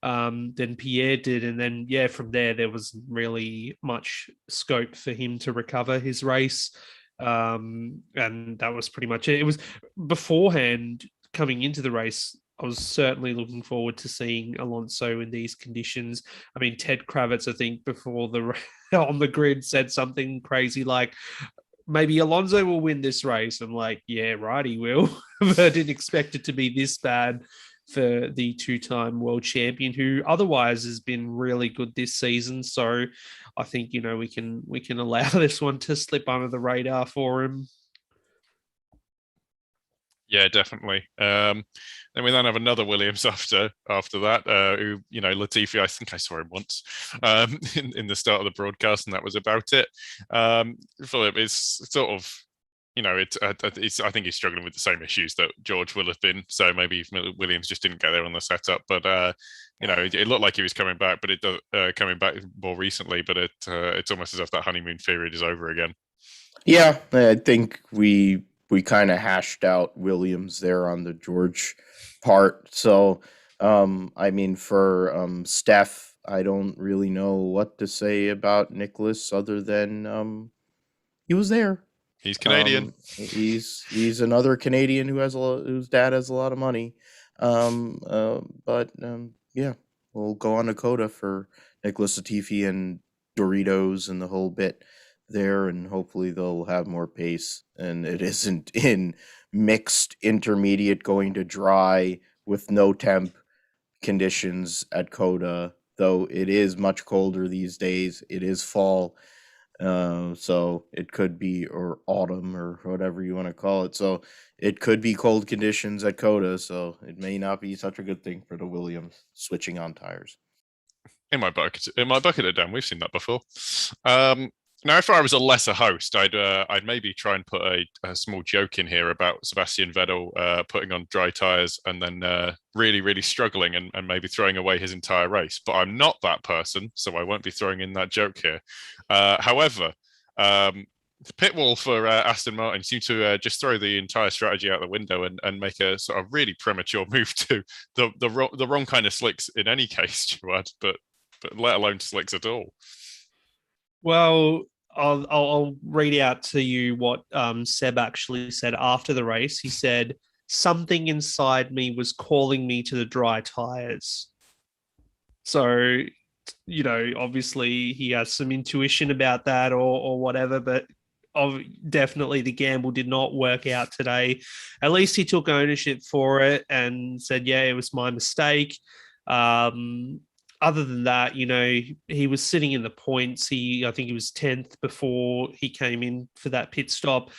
Pierre did, and then from there wasn't really much scope for him to recover his race. And that was pretty much it. It was beforehand coming into the race. I was certainly looking forward to seeing Alonso in these conditions. I mean, Ted Kravitz, I think, before the on the grid said something crazy like, maybe Alonso will win this race. I'm like, yeah, right, he will. But I didn't expect it to be this bad for the two-time world champion, who otherwise has been really good this season. So I think, we can allow this one to slip under the radar for him. Yeah, definitely. Then we then have another Williams after that, who, Latifi, I think I saw him once in the start of the broadcast, and that was about it. Philip, it's sort of, I think he's struggling with the same issues that George will have been. So maybe Williams just didn't get there on the setup. But it looked like he was coming back, but it does coming back more recently. But it's almost as if that honeymoon period is over again. Yeah, I think we kind of hashed out Williams there on the George part. So, I mean, for Steph, I don't really know what to say about Nicholas other than he was there. He's Canadian. He's another Canadian whose dad has a lot of money. But we'll go on to Coda for Nicholas Latifi and Doritos and the whole bit there, and hopefully they'll have more pace, and it isn't in mixed intermediate going to dry with no temp conditions at Coda, though it is much colder these days. It is fall. So it could be, or autumn, or whatever you want to call it. So it could be cold conditions at Coda. So it may not be such a good thing for the Williams switching on tires. In my bucket of Dan, we've seen that before. Now, if I was a lesser host, I'd maybe try and put a small joke in here about Sebastian Vettel putting on dry tires and then really, really struggling and maybe throwing away his entire race. But I'm not that person, so I won't be throwing in that joke here. However, the pit wall for Aston Martin seemed to just throw the entire strategy out the window and make a sort of really premature move to the wrong kind of slicks in any case, Jawad, but let alone slicks at all. Well, I'll read out to you what Seb actually said after the race. He said, something inside me was calling me to the dry tires. So, obviously he has some intuition about that or whatever, but definitely the gamble did not work out today. At least he took ownership for it and said, yeah, it was my mistake. Other than that, he was sitting in the points. I think he was 10th before he came in for that pit stop.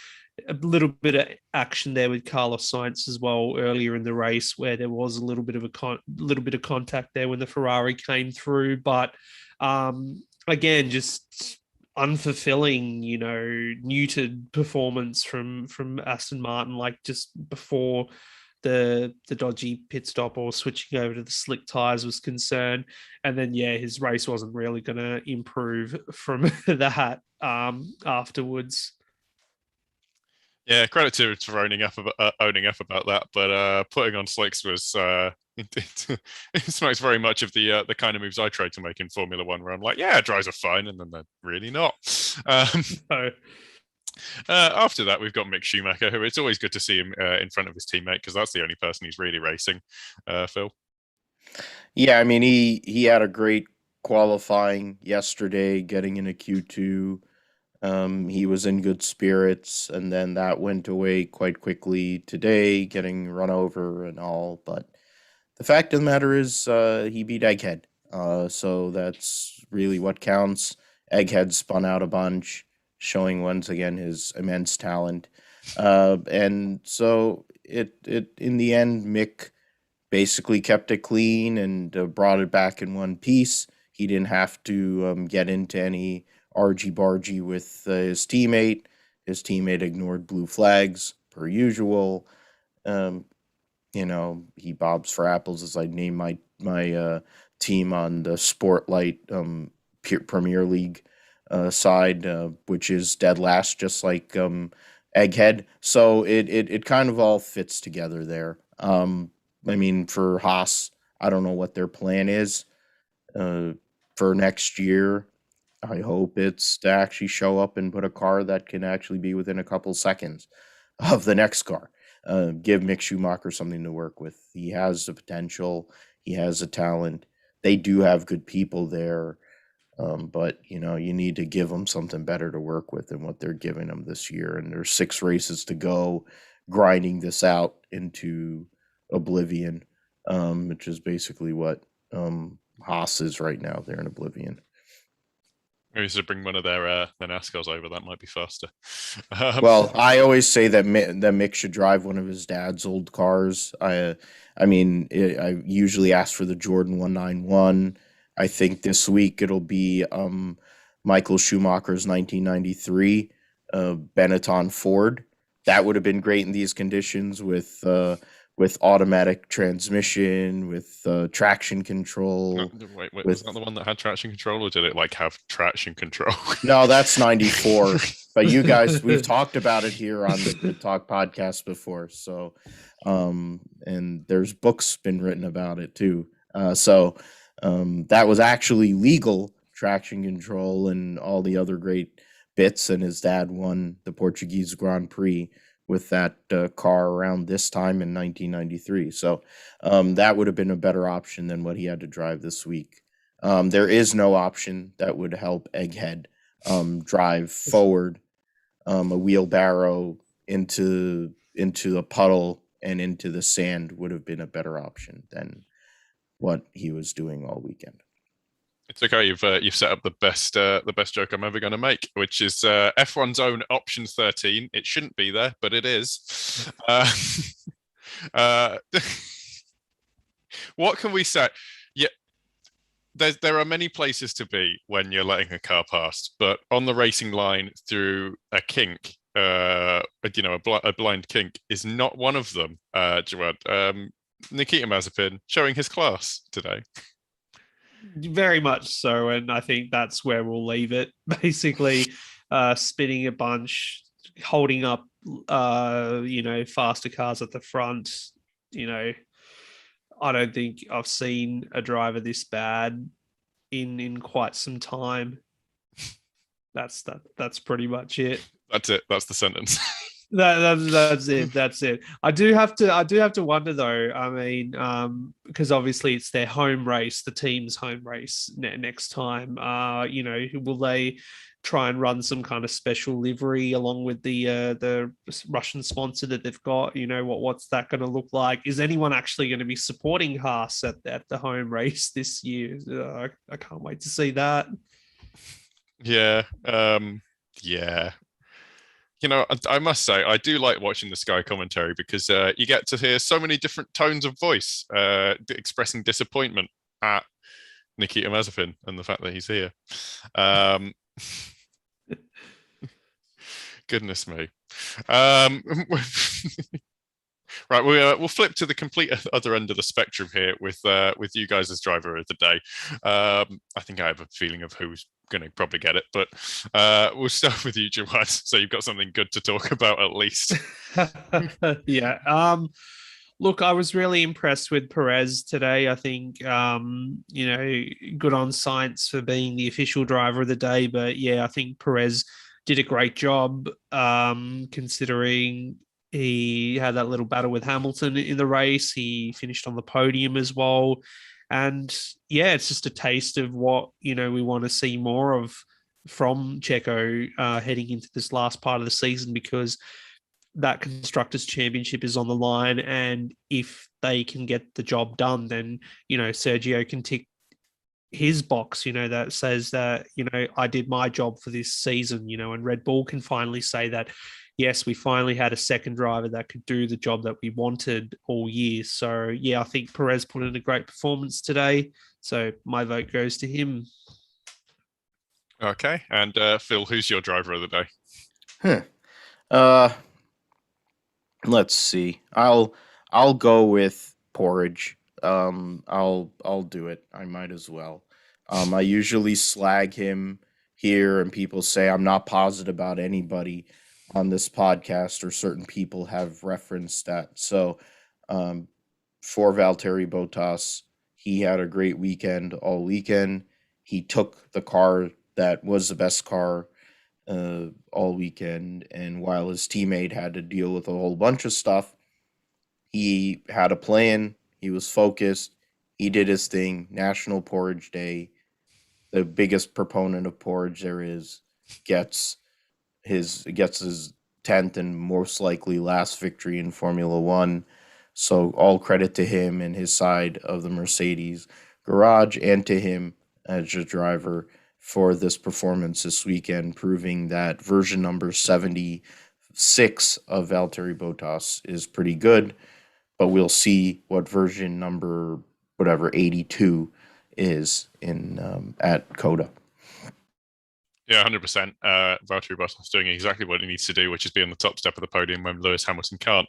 A little bit of action there with Carlos Sainz as well earlier in the race, where there was a little bit of contact there when the Ferrari came through. But again, just unfulfilling, muted performance from Aston Martin, like just before the dodgy pit stop or switching over to the slick tires was concerned. And then, his race wasn't really going to improve from that afterwards. Yeah, credit to for owning up about that, but putting on slicks was it smokes very much of the kind of moves I tried to make in Formula One, where I'm like, yeah, dries are fine, and then they're really not. No. After that, we've got Mick Schumacher, who it's always good to see him in front of his teammate, because that's the only person he's really racing. Phil? Yeah, I mean, he had a great qualifying yesterday, getting in a Q2. He was in good spirits, and then that went away quite quickly today, getting run over and all. But the fact of the matter is, he beat Egghead. So that's really what counts. Egghead spun out a bunch, showing once again his immense talent. And so it in the end, Mick basically kept it clean and brought it back in one piece. He didn't have to get into any argy-bargy with his teammate. His teammate ignored blue flags, per usual. He bobs for apples, as I name my team on the Sportlight Premier League. side, which is dead last, just like Egghead. So it kind of all fits together there. I mean, for Haas, I don't know what their plan is for next year. I hope it's to actually show up and put a car that can actually be within a couple seconds of the next car. Give Mick Schumacher something to work with. He has the potential. He has the talent. They do have good people there. But, you know, you need to give them something better to work with than what they're giving them this year. And there's 6 races to go, grinding this out into oblivion, which is basically what Haas is right now. They're in oblivion. Maybe to bring one of their NASCARs over, that might be faster. Well, I always say that Mick should drive one of his dad's old cars. I usually ask for the Jordan 191. I think this week it'll be Michael Schumacher's 1993 Benetton Ford. That would have been great in these conditions with automatic transmission, with traction control. Wait, was that the one that had traction control, or did it like have traction control? No, that's 94. But you guys, we've talked about it here on the Good Talk podcast before. So, and there's books been written about it too. That was actually legal traction control and all the other great bits. And his dad won the Portuguese Grand Prix with that car around this time in 1993. So that would have been a better option than what he had to drive this week. There is no option that would help Egghead drive forward a wheelbarrow into a puddle and into the sand would have been a better option than what he was doing all weekend. It's okay. You've set up the best joke I'm ever going to make, which is F1's own option 13. It shouldn't be there, but it is. What can we say? Yeah, there are many places to be when you're letting a car past, but on the racing line through a kink, a blind kink is not one of them. Jawad, Nikita Mazepin showing his class today. Very much so, and I think that's where we'll leave it. Basically, spinning a bunch, holding up, faster cars at the front. I don't think I've seen a driver this bad in quite some time. That's pretty much it. That's it. That's the sentence. That's it. That's it. I do have to wonder though. I mean, because obviously it's their home race, the team's home race next time. Will they try and run some kind of special livery along with the Russian sponsor that they've got? What's that going to look like? Is anyone actually going to be supporting Haas at the home race this year? I can't wait to see that. Yeah. Yeah. I must say, I do like watching the Sky commentary because you get to hear so many different tones of voice expressing disappointment at Nikita Mazepin and the fact that he's here. Goodness me. Right, we'll flip to the complete other end of the spectrum here with you guys as driver of the day. I think I have a feeling of who's going to probably get it, but we'll start with you, Jawad. So you've got something good to talk about at least. Yeah. Look, I was really impressed with Perez today. I think, good on Sainz for being the official driver of the day. But yeah, I think Perez did a great job considering he had that little battle with Hamilton in the race. He finished on the podium as well. And yeah, it's just a taste of what, we want to see more of from Checo heading into this last part of the season, because that Constructors' Championship is on the line. And if they can get the job done, then, Sergio can tick his box, that says that, I did my job for this season, and Red Bull can finally say that, yes, we finally had a second driver that could do the job that we wanted all year. So, yeah, I think Perez put in a great performance today. So my vote goes to him. Okay. And Phil, who's your driver of the day? Let's see. I'll go with Porridge. I'll do it. I might as well. I usually slag him. hear and people say I'm not positive about anybody on this podcast, or certain people have referenced that. So for Valtteri Bottas, he had a great weekend all weekend. He took the car that was the best car all weekend, and while his teammate had to deal with a whole bunch of stuff, he had a plan. He was focused. He did his thing. National Porridge Day, the biggest proponent of porridge there is, gets his 10th and most likely last victory in Formula One. So all credit to him and his side of the Mercedes garage, and to him as a driver for this performance this weekend, proving that version number 76 of Valtteri Bottas is pretty good. But we'll see what version number 82 is in at Coda. Yeah, 100%. Valtteri Bottas doing exactly what he needs to do, which is be on the top step of the podium when Lewis Hamilton can't.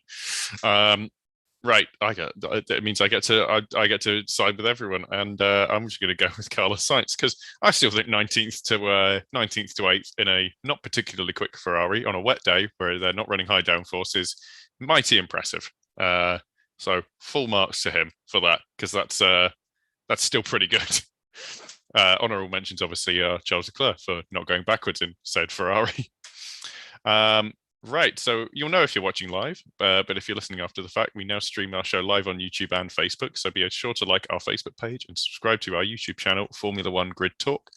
Right, it means I get to side with everyone, and I'm just going to go with Carlos Sainz, because I still think 19th to 8th in a not particularly quick Ferrari on a wet day where they're not running high downforce is mighty impressive. So full marks to him for that, because that's still pretty good. Honorable mentions, obviously, Charles Leclerc for not going backwards in said Ferrari. Right, so you'll know if you're watching live, but if you're listening after the fact, we now stream our show live on YouTube and Facebook, so be sure to like our Facebook page and subscribe to our YouTube channel, Formula One Grid Talk.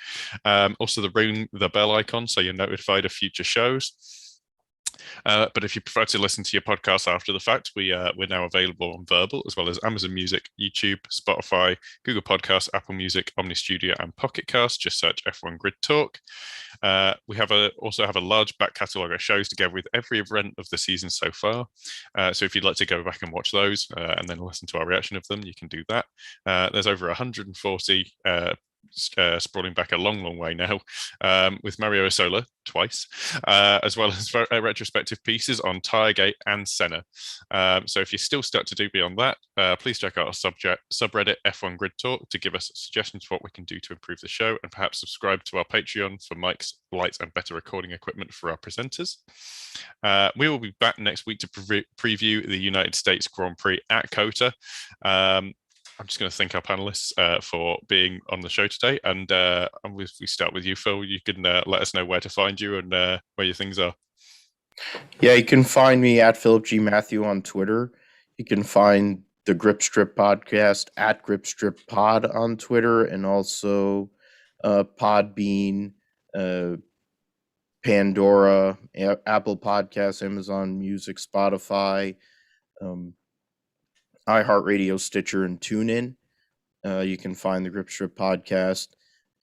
Also, ring the bell icon so you're notified of future shows. But if you prefer to listen to your podcast after the fact, we're now available on Verbal, as well as Amazon Music, YouTube, Spotify, Google Podcasts, Apple Music, Omni Studio, and Pocket Cast. Just search F1 Grid Talk. We also have a large back catalogue of shows together with every event of the season so far. So if you'd like to go back and watch those and then listen to our reaction of them, you can do that. There's over 140 sprawling back a long way now, with Mario Isola twice, as well as retrospective pieces on Tiregate and Senna. So if you're still stuck to do beyond that, please check out our subreddit F1 Grid Talk to give us suggestions for what we can do to improve the show, and perhaps subscribe to our Patreon for mics, lights, and better recording equipment for our presenters. We will be back next week to preview the United States Grand Prix at COTA. I'm just going to thank our panelists for being on the show today. And we start with you, Phil. You can let us know where to find you and where your things are. Yeah, you can find me at Philip G. Mathew on Twitter. You can find the Grip Strip podcast at Grip Strip Pod on Twitter, and also Podbean, Pandora, Apple Podcasts, Amazon Music, Spotify, iHeartRadio, Stitcher, and TuneIn. You can find the Grip Strip podcast,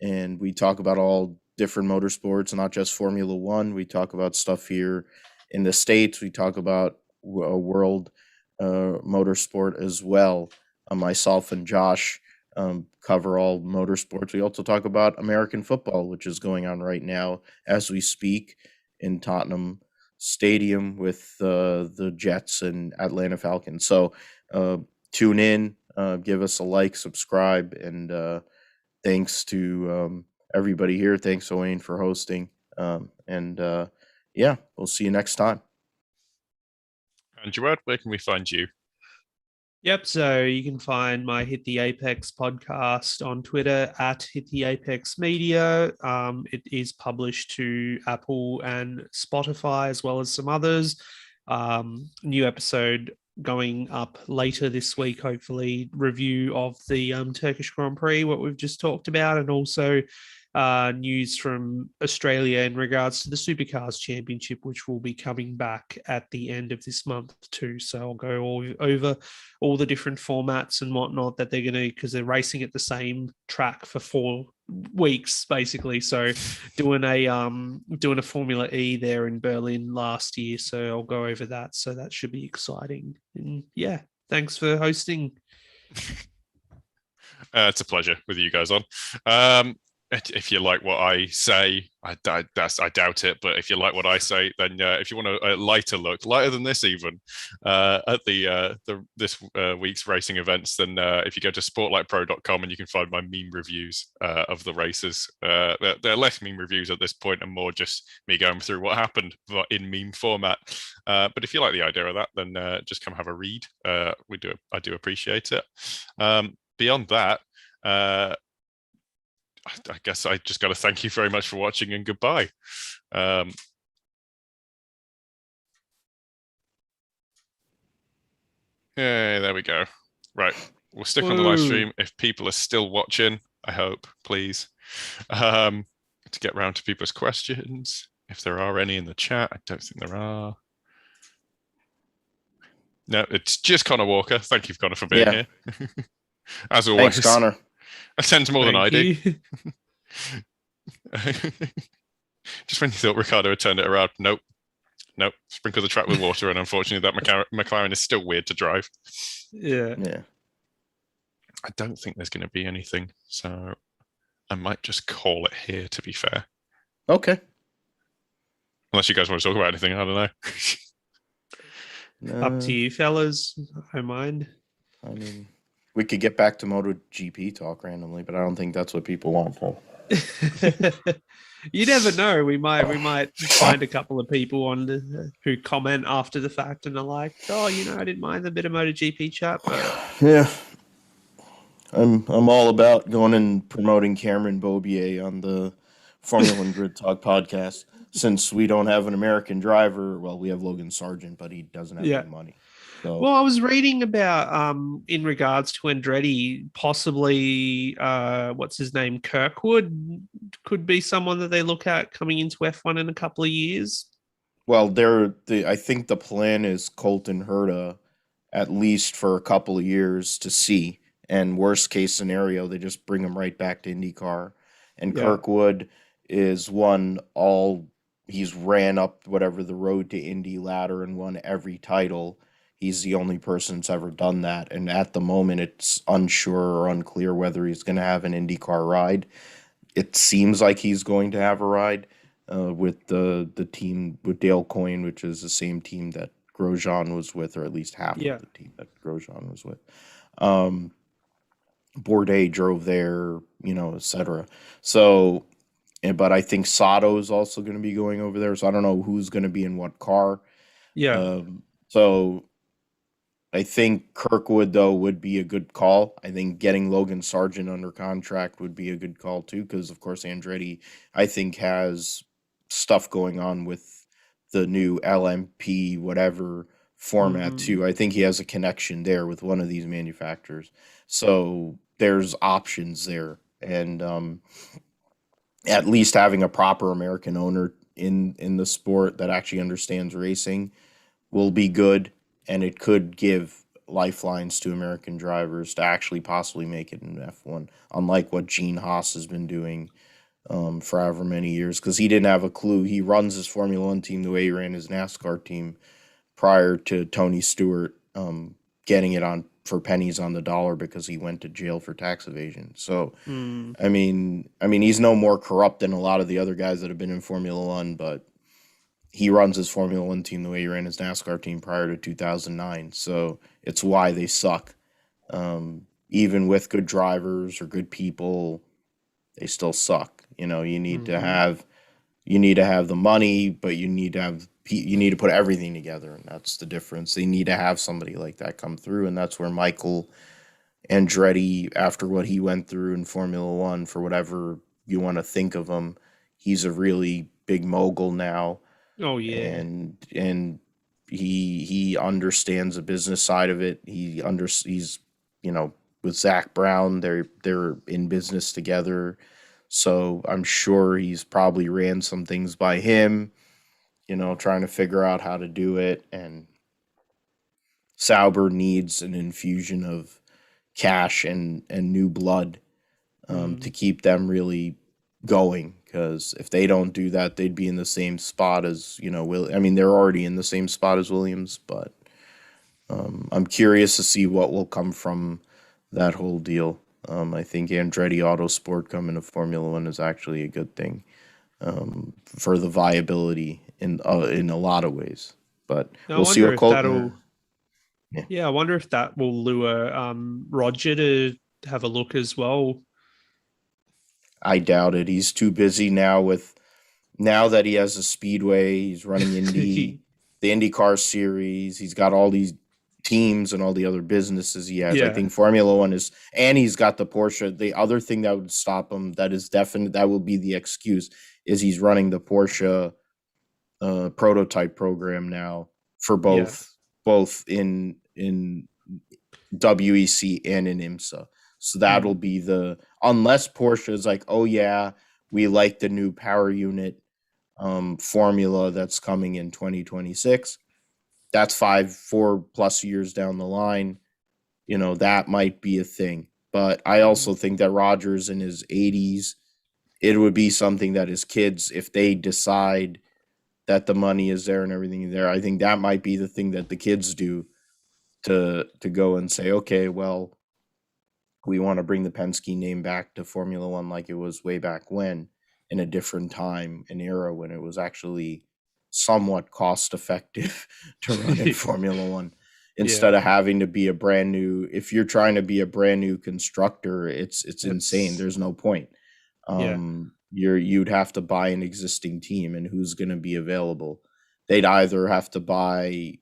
and we talk about all different motorsports, not just Formula One. We talk about stuff here in the States. We talk about world motorsport as well. Myself and Josh cover all motorsports. We also talk about American football, which is going on right now as we speak in Tottenham Stadium with the Jets and Atlanta Falcons. So tune in, give us a like, subscribe, and thanks to everybody here. Thanks, Owain, for hosting. Yeah, we'll see you next time. And Jawad, where can we find you? Yep, so you can find my Hit the Apex podcast on Twitter at Hit the Apex Media. It is published to Apple and Spotify, as well as some others. New episode going up later this week, hopefully, review of the Turkish Grand Prix, what we've just talked about, and also news from Australia in regards to the Supercars Championship, which will be coming back at the end of this month too. So I'll go over all the different formats and whatnot that they're going to, because they're racing at the same track for 4 weeks basically. So doing a Formula E there in Berlin last year. So I'll go over that. So that should be exciting. And yeah, thanks for hosting. It's a pleasure with you guys on. if you like what I say, I doubt it. But if you like what I say, then if you want a lighter look, lighter than this even, at this week's racing events, then if you go to sportlightpro.com and you can find my meme reviews of the races. They're less meme reviews at this point and more just me going through what happened in meme format. But if you like the idea of that, then just come have a read. I do appreciate it. Beyond that. I guess I just got to thank you very much for watching and goodbye. Yeah, there we go. Right. We'll stick on the live stream if people are still watching, I hope, please. To get round to people's questions. If there are any in the chat, I don't think there are. No, it's just Connor Walker. Thank you, Connor, for being here. As always. Thanks, Connor. I send more than I do. Just when you thought Ricciardo had turned it around, nope. Sprinkle the track with water, and unfortunately, that McLaren is still weird to drive. Yeah. I don't think there's going to be anything, so I might just call it here. To be fair, okay. Unless you guys want to talk about anything, I don't know. Up to you, fellas. I don't mind. I mean, we could get back to MotoGP talk randomly, but I don't think that's what people want. So. You never know. We might find a couple of people on who comment after the fact and are like, "Oh, I didn't mind a bit of MotoGP chat." But... Yeah, I'm all about going and promoting Cameron Beaubier on the Formula One Grid Talk podcast. Since we don't have an American driver, well, we have Logan Sargent, but he doesn't have any money. So. Well, I was reading about in regards to Andretti, possibly what's his name, Kirkwood could be someone that they look at coming into F1 in a couple of years. Well, I think the plan is Colton Herta at least for a couple of years to see, and worst case scenario, they just bring him right back to IndyCar. And Kirkwood is he's ran up whatever the road to Indy ladder and won every title. He's the only person that's ever done that. And at the moment, it's unsure or unclear whether he's going to have an IndyCar ride. It seems like he's going to have a ride with the team, with Dale Coyne, which is the same team that Grosjean was with, or at least half of the team that Grosjean was with. Bourdais drove there, etc. So, but I think Sato is also going to be going over there. So I don't know who's going to be in what car. Yeah. So I think Kirkwood, though, would be a good call. I think getting Logan Sargent under contract would be a good call, too, because, of course, Andretti, I think, has stuff going on with the new LMP, whatever format, too. I think he has a connection there with one of these manufacturers. So there's options there. And at least having a proper American owner in the sport that actually understands racing will be good. And it could give lifelines to American drivers to actually possibly make it in F1, unlike what Gene Haas has been doing for however many years, because he didn't have a clue. He runs his Formula One team the way he ran his NASCAR team prior to Tony Stewart getting it on for pennies on the dollar because he went to jail for tax evasion. So, I mean, he's no more corrupt than a lot of the other guys that have been in Formula One, but he runs his Formula One team the way he ran his NASCAR team prior to 2009. So it's why they suck. Even with good drivers or good people, they still suck. You need to have the money, but you need to put everything together. And that's the difference. They need to have somebody like that come through. And that's where Michael Andretti, after what he went through in Formula One, for whatever you want to think of him, he's a really big mogul now. Oh yeah, and he understands the business side of it. He's with Zach Brown, they're in business together, so I'm sure he's probably ran some things by him, trying to figure out how to do it. And Sauber needs an infusion of cash and new blood to keep them really going, because if they don't do that, they'd be in the same spot as they're already in the same spot as Williams, but I'm curious to see what will come from that whole deal. I think Andretti Autosport coming to Formula One is actually a good thing for the viability in a lot of ways. But Now, we'll see what I wonder if that will lure Roger to have a look as well. I doubt it. He's too busy now now that he has a speedway. He's running the IndyCar series. He's got all these teams and all the other businesses he has. I think Formula One and he's got the Porsche. The other thing that would stop him, that is definite, that will be the excuse, is he's running the Porsche prototype program now for both in WEC and in IMSA. So that'll be unless Porsche is like, oh yeah, we like the new power unit formula that's coming in 2026. That's 4+ years down the line. That might be a thing. But I also think that Roger's in his 80s. It would be something that his kids, if they decide that the money is there and everything there, I think that might be the thing that the kids do to go and say, okay, well, we want to bring the Penske name back to Formula One like it was way back when, in a different time and era when it was actually somewhat cost effective to run in Formula One. Instead of having to be if you're trying to be a brand new constructor, it's insane. There's no point. You'd have to buy an existing team, and who's going to be available? They'd either have to buy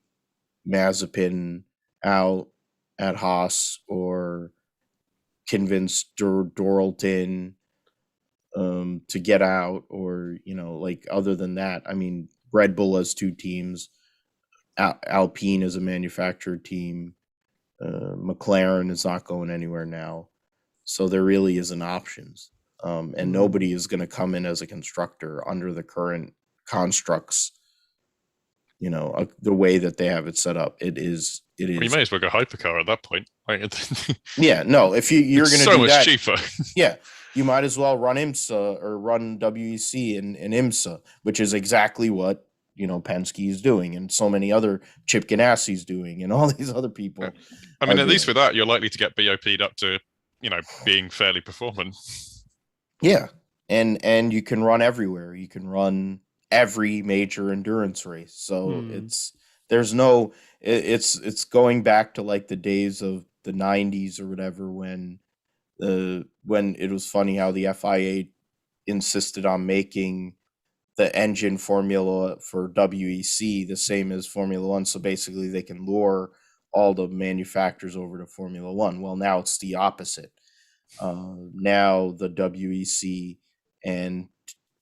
Mazepin out at Haas or convince Doralton to get out, or other than that, I mean, Red Bull has 2 teams. Alpine is a manufactured team. McLaren is not going anywhere now, so there really isn't options. And nobody is going to come in as a constructor under the current constructs. The way that they have it set up, it is. Well, you may as well go hypercar at that point. Yeah, no. If you're going to do that, so much cheaper. Yeah, you might as well run IMSA or run WEC in IMSA, which is exactly what Penske is doing, and so many other Chip Ganassi is doing, and all these other people. I mean, at least with that, you're likely to get BOP'd up to being fairly performant. Yeah, and you can run everywhere. You can run every major endurance race. So it's going back to like the days of the 90s or whatever, when it was funny how the FIA insisted on making the engine formula for WEC the same as Formula One, so basically they can lure all the manufacturers over to Formula One. Well, now it's the opposite. Now the WEC and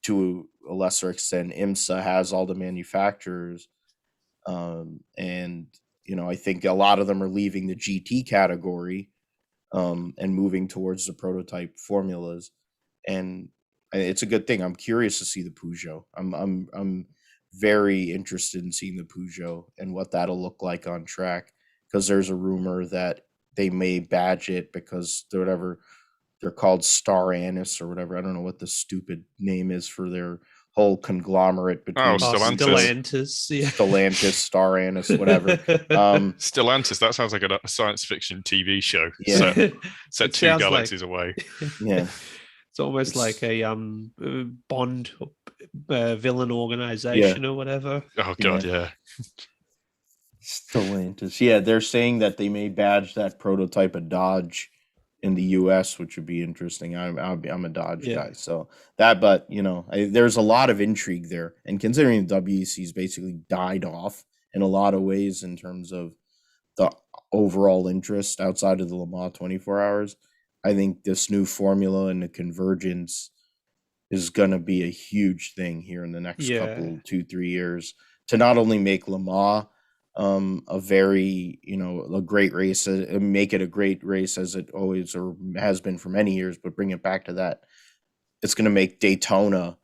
to a lesser extent IMSA has all the manufacturers, and I think a lot of them are leaving the GT category and moving towards the prototype formulas, and it's a good thing. I'm curious to see the Peugeot. I'm very interested in seeing the Peugeot and what that'll look like on track, because there's a rumor that they may badge it because they're called Star Anise or whatever. I don't know what the stupid name is for their whole conglomerate between Stellantis, Stellantis, Star Anise, whatever. Stellantis, that sounds like a science fiction TV show. Yeah. Set 2 galaxies away. Yeah. It's almost like a Bond villain organization or whatever. Oh God, yeah. Stellantis. Yeah, they're saying that they may badge that prototype of Dodge in the U.S., which would be interesting. I'm a Dodge guy, so that. But there's a lot of intrigue there, and considering the WEC's basically died off in a lot of ways in terms of the overall interest outside of the Le Mans 24 hours, I think this new formula and the convergence is going to be a huge thing here in the next couple 2-3 years, to not only make Le Mans a very a great race, make it a great race as it always or has been for many years, but bring it back to that. It's going to make Daytona,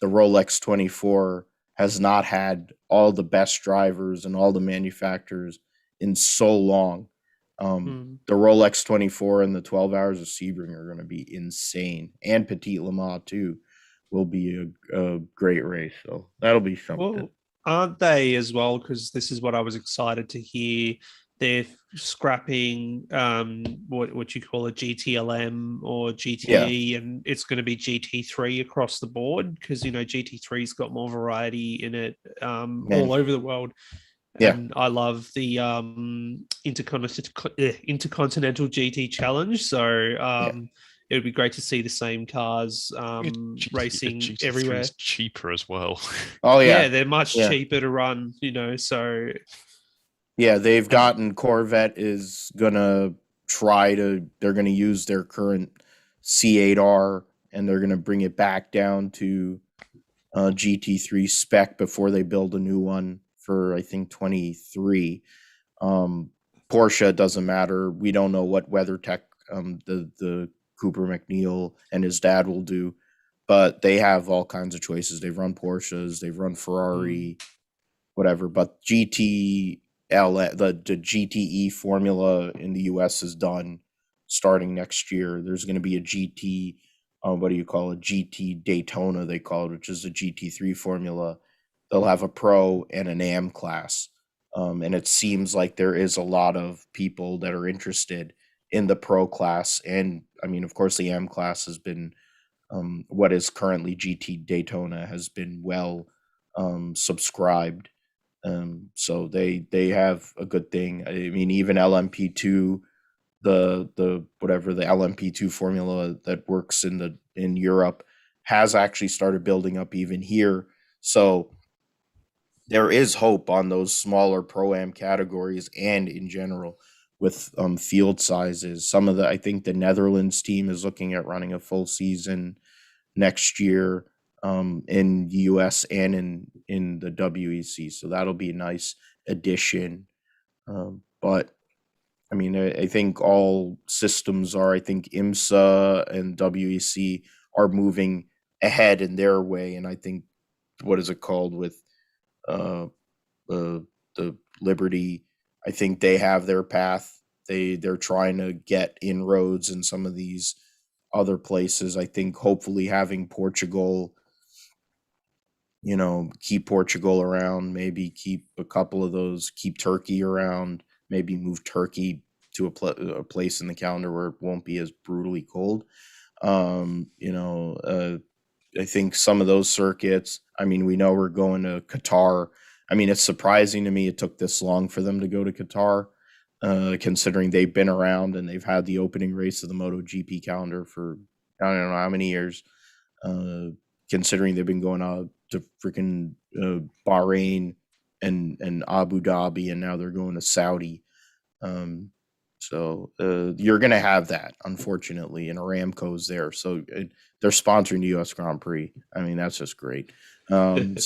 the Rolex 24 has not had all the best drivers and all the manufacturers in so long. The Rolex 24 and the 12 Hours of Sebring are going to be insane, and Petit Le Mans too will be a great race. So that'll be something. Well, aren't they as well? Because this is what I was excited to hear. they're scrapping what you call a GTLM or GTE, and it's going to be GT3 across the board because GT3's got more variety in it all over the world. And I love the Intercontinental GT Challenge. So it would be great to see the same cars racing everywhere. Is cheaper as well. Oh yeah, they're much cheaper to run. So yeah, they've gotten Corvette is gonna they're gonna use their current C8R and they're gonna bring it back down to GT3 spec before they build a new one for I think 23. Porsche doesn't matter. We don't know what WeatherTech the Cooper McNeil and his dad will do, but they have all kinds of choices. They've run Porsches, they've run Ferrari, whatever. But the GTE formula in the US is done starting next year. There's going to be a GT, GT Daytona, they call it, which is a GT3 formula. They'll have a pro and an AM class. And it seems like there is a lot of people that are interested in the pro class. And I mean, of course, the AM class has been what is currently GT Daytona has been well subscribed. So they have a good thing. I mean, even LMP2, the LMP2 formula that works in Europe has actually started building up even here. So there is hope on those smaller pro-am categories and in general with field sizes. I think the Netherlands team is looking at running a full season next year in the US and in the WEC. So that'll be a nice addition. But I mean, I think all systems I think IMSA and WEC are moving ahead in their way. And I think, what is it called with the Liberty? I think they have their path. They're trying to get inroads in some of these other places. I think hopefully having Portugal, keep Portugal around, maybe keep a couple of those, keep Turkey around, maybe move Turkey to a place in the calendar where it won't be as brutally cold. I think some of those circuits, I mean, we know we're going to Qatar. I mean, it's surprising to me it took this long for them to go to Qatar, considering they've been around and they've had the opening race of the MotoGP calendar for I don't know how many years, considering they've been going out to freaking Bahrain and Abu Dhabi, and now they're going to Saudi. So you're going to have that, unfortunately, and Aramco's there. So they're sponsoring the U.S. Grand Prix. I mean, that's just great. God, I'm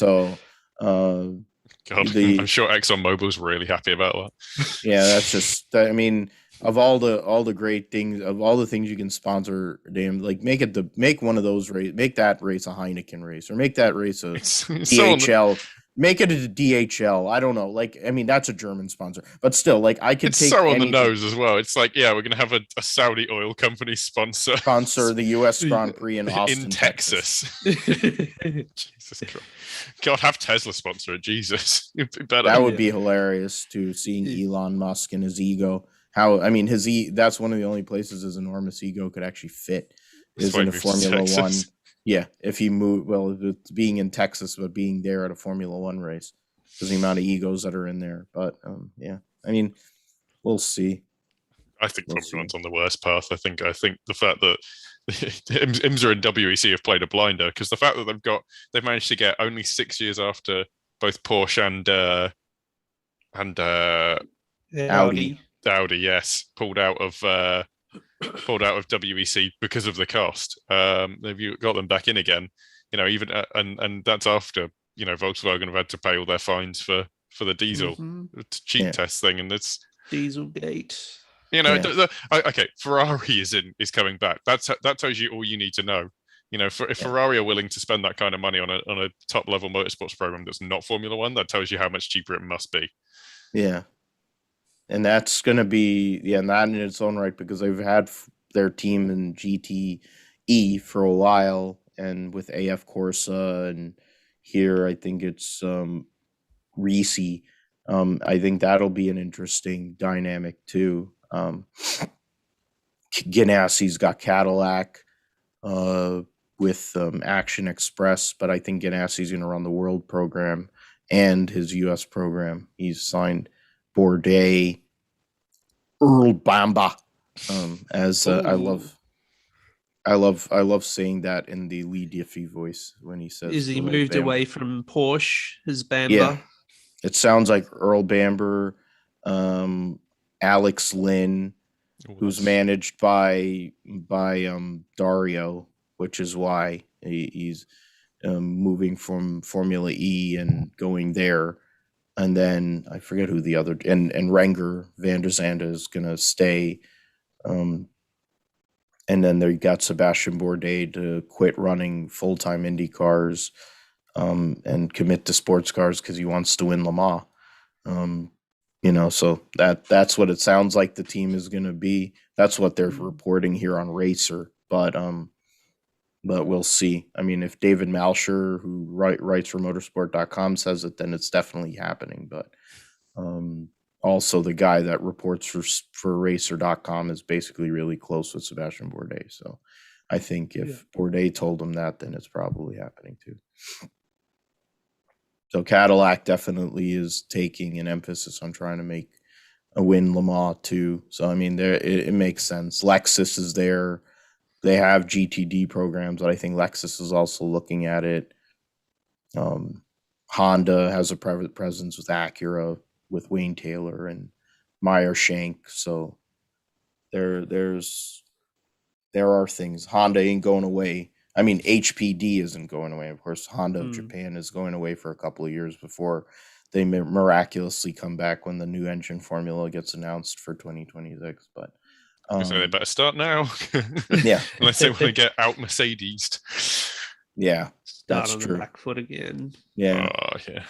sure ExxonMobil's really happy about that. Yeah, that's just, I mean, of all the great things, of all the things you can sponsor, damn, like make one of those make that race a Heineken race, or make that race a DHL. Make it a DHL. I don't know. Like, I mean, that's a German sponsor, but still, like, I could take so on the nose as well. It's like, yeah, we're gonna have a Saudi oil company sponsor the U.S. Grand Prix in Austin, Texas. Jesus Christ! God, have Tesla sponsor it. Jesus, it'd be better. That would be hilarious too. Seeing Elon Musk and his ego. That's one of the only places his enormous ego could actually fit is in a Formula One. Yeah, if he moved, it's being in Texas, but being there at a Formula One race, because the amount of egos that are in there. But yeah, I mean, we'll see. I think Formula One's on the worst path. I think the fact that IMSA and WEC have played a blinder, because the fact that they've managed to get only 6 years after both Porsche and Audi, yes, pulled out of WEC because of the cost. They've got them back in again, even and that's after Volkswagen have had to pay all their fines for the diesel cheat test thing, and it's Dieselgate. Okay, Ferrari is coming back. That tells you all you need to know. If Ferrari are willing to spend that kind of money on a top level motorsports program that's not Formula One, that tells you how much cheaper it must be. Yeah. And that's going to be, not in its own right, because they've had their team in GTE for a while, and with AF Corsa, and here I think it's Risi. I think that'll be an interesting dynamic too. Ganassi's got Cadillac with Action Express, but I think Ganassi's going to run the world program and his U.S. program. He's signed Bourdais, Earl Bamba. I love saying that in the Lee Diffie voice when he says. Is he moved Bamba. away from Porsche? His Bamba. Yeah, it sounds like Earl Bamber, Alex Lynn, who's managed by Dario, which is why he's moving from Formula E and going there. And then I forget who the other and Renger van der Zande is gonna stay. And then they got Sebastian Bourdais to quit running full-time Indy cars and commit to sports cars because he wants to win Le Mans. So that's what it sounds like the team is going to be. That's what they're reporting here on Racer, but we'll see. I mean, if David Malsher, who writes for motorsport.com, says it, then it's definitely happening. But also the guy that reports for racer.com is basically really close with Sebastian Bourdais. So I think if Bourdais told him that, then it's probably happening too. So Cadillac definitely is taking an emphasis on trying to make a win Le Mans too. So, I mean, it makes sense. Lexus is there. They have GTD programs, but I think Lexus is also looking at it. Honda has a presence with Acura, with Wayne Taylor and Meyer Shank. So there are things. Honda ain't going away. I mean, HPD isn't going away. Of course, Honda of Japan is going away for a couple of years before they miraculously come back when the new engine formula gets announced for 2026. But so they better start now. Yeah. Unless they want to get out Mercedes. Yeah. Start that's on true. the back foot again. Yeah. Yeah.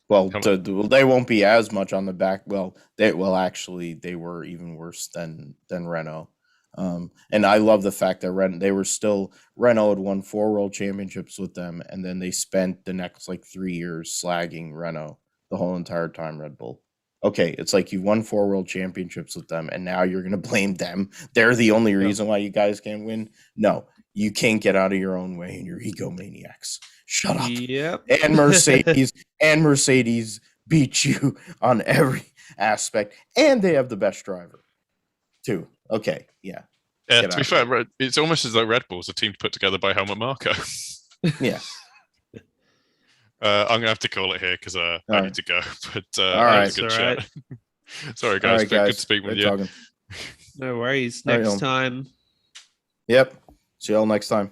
Well, they won't be as much on the back. Well, they were even worse than Renault. And I love the fact that Renault had won 4 world championships with them, and then they spent the next 3 years slagging Renault the whole entire time. Red Bull. Okay, it's like you won 4 world championships with them, and now you're gonna blame them. They're the only reason why you guys can't win. No, you can't get out of your own way, and you're egomaniacs. Shut up. Yep. And Mercedes beat you on every aspect, and they have the best driver too. Okay, yeah. To be fair, it's almost as though Red Bull's a team put together by Helmut Marko. Yeah. I'm gonna have to call it here because I need to go. But all right, it was a good chat. Sorry, guys. All right, guys. Good to speak with you. Talking. No worries. Next time. Yep. See y'all next time.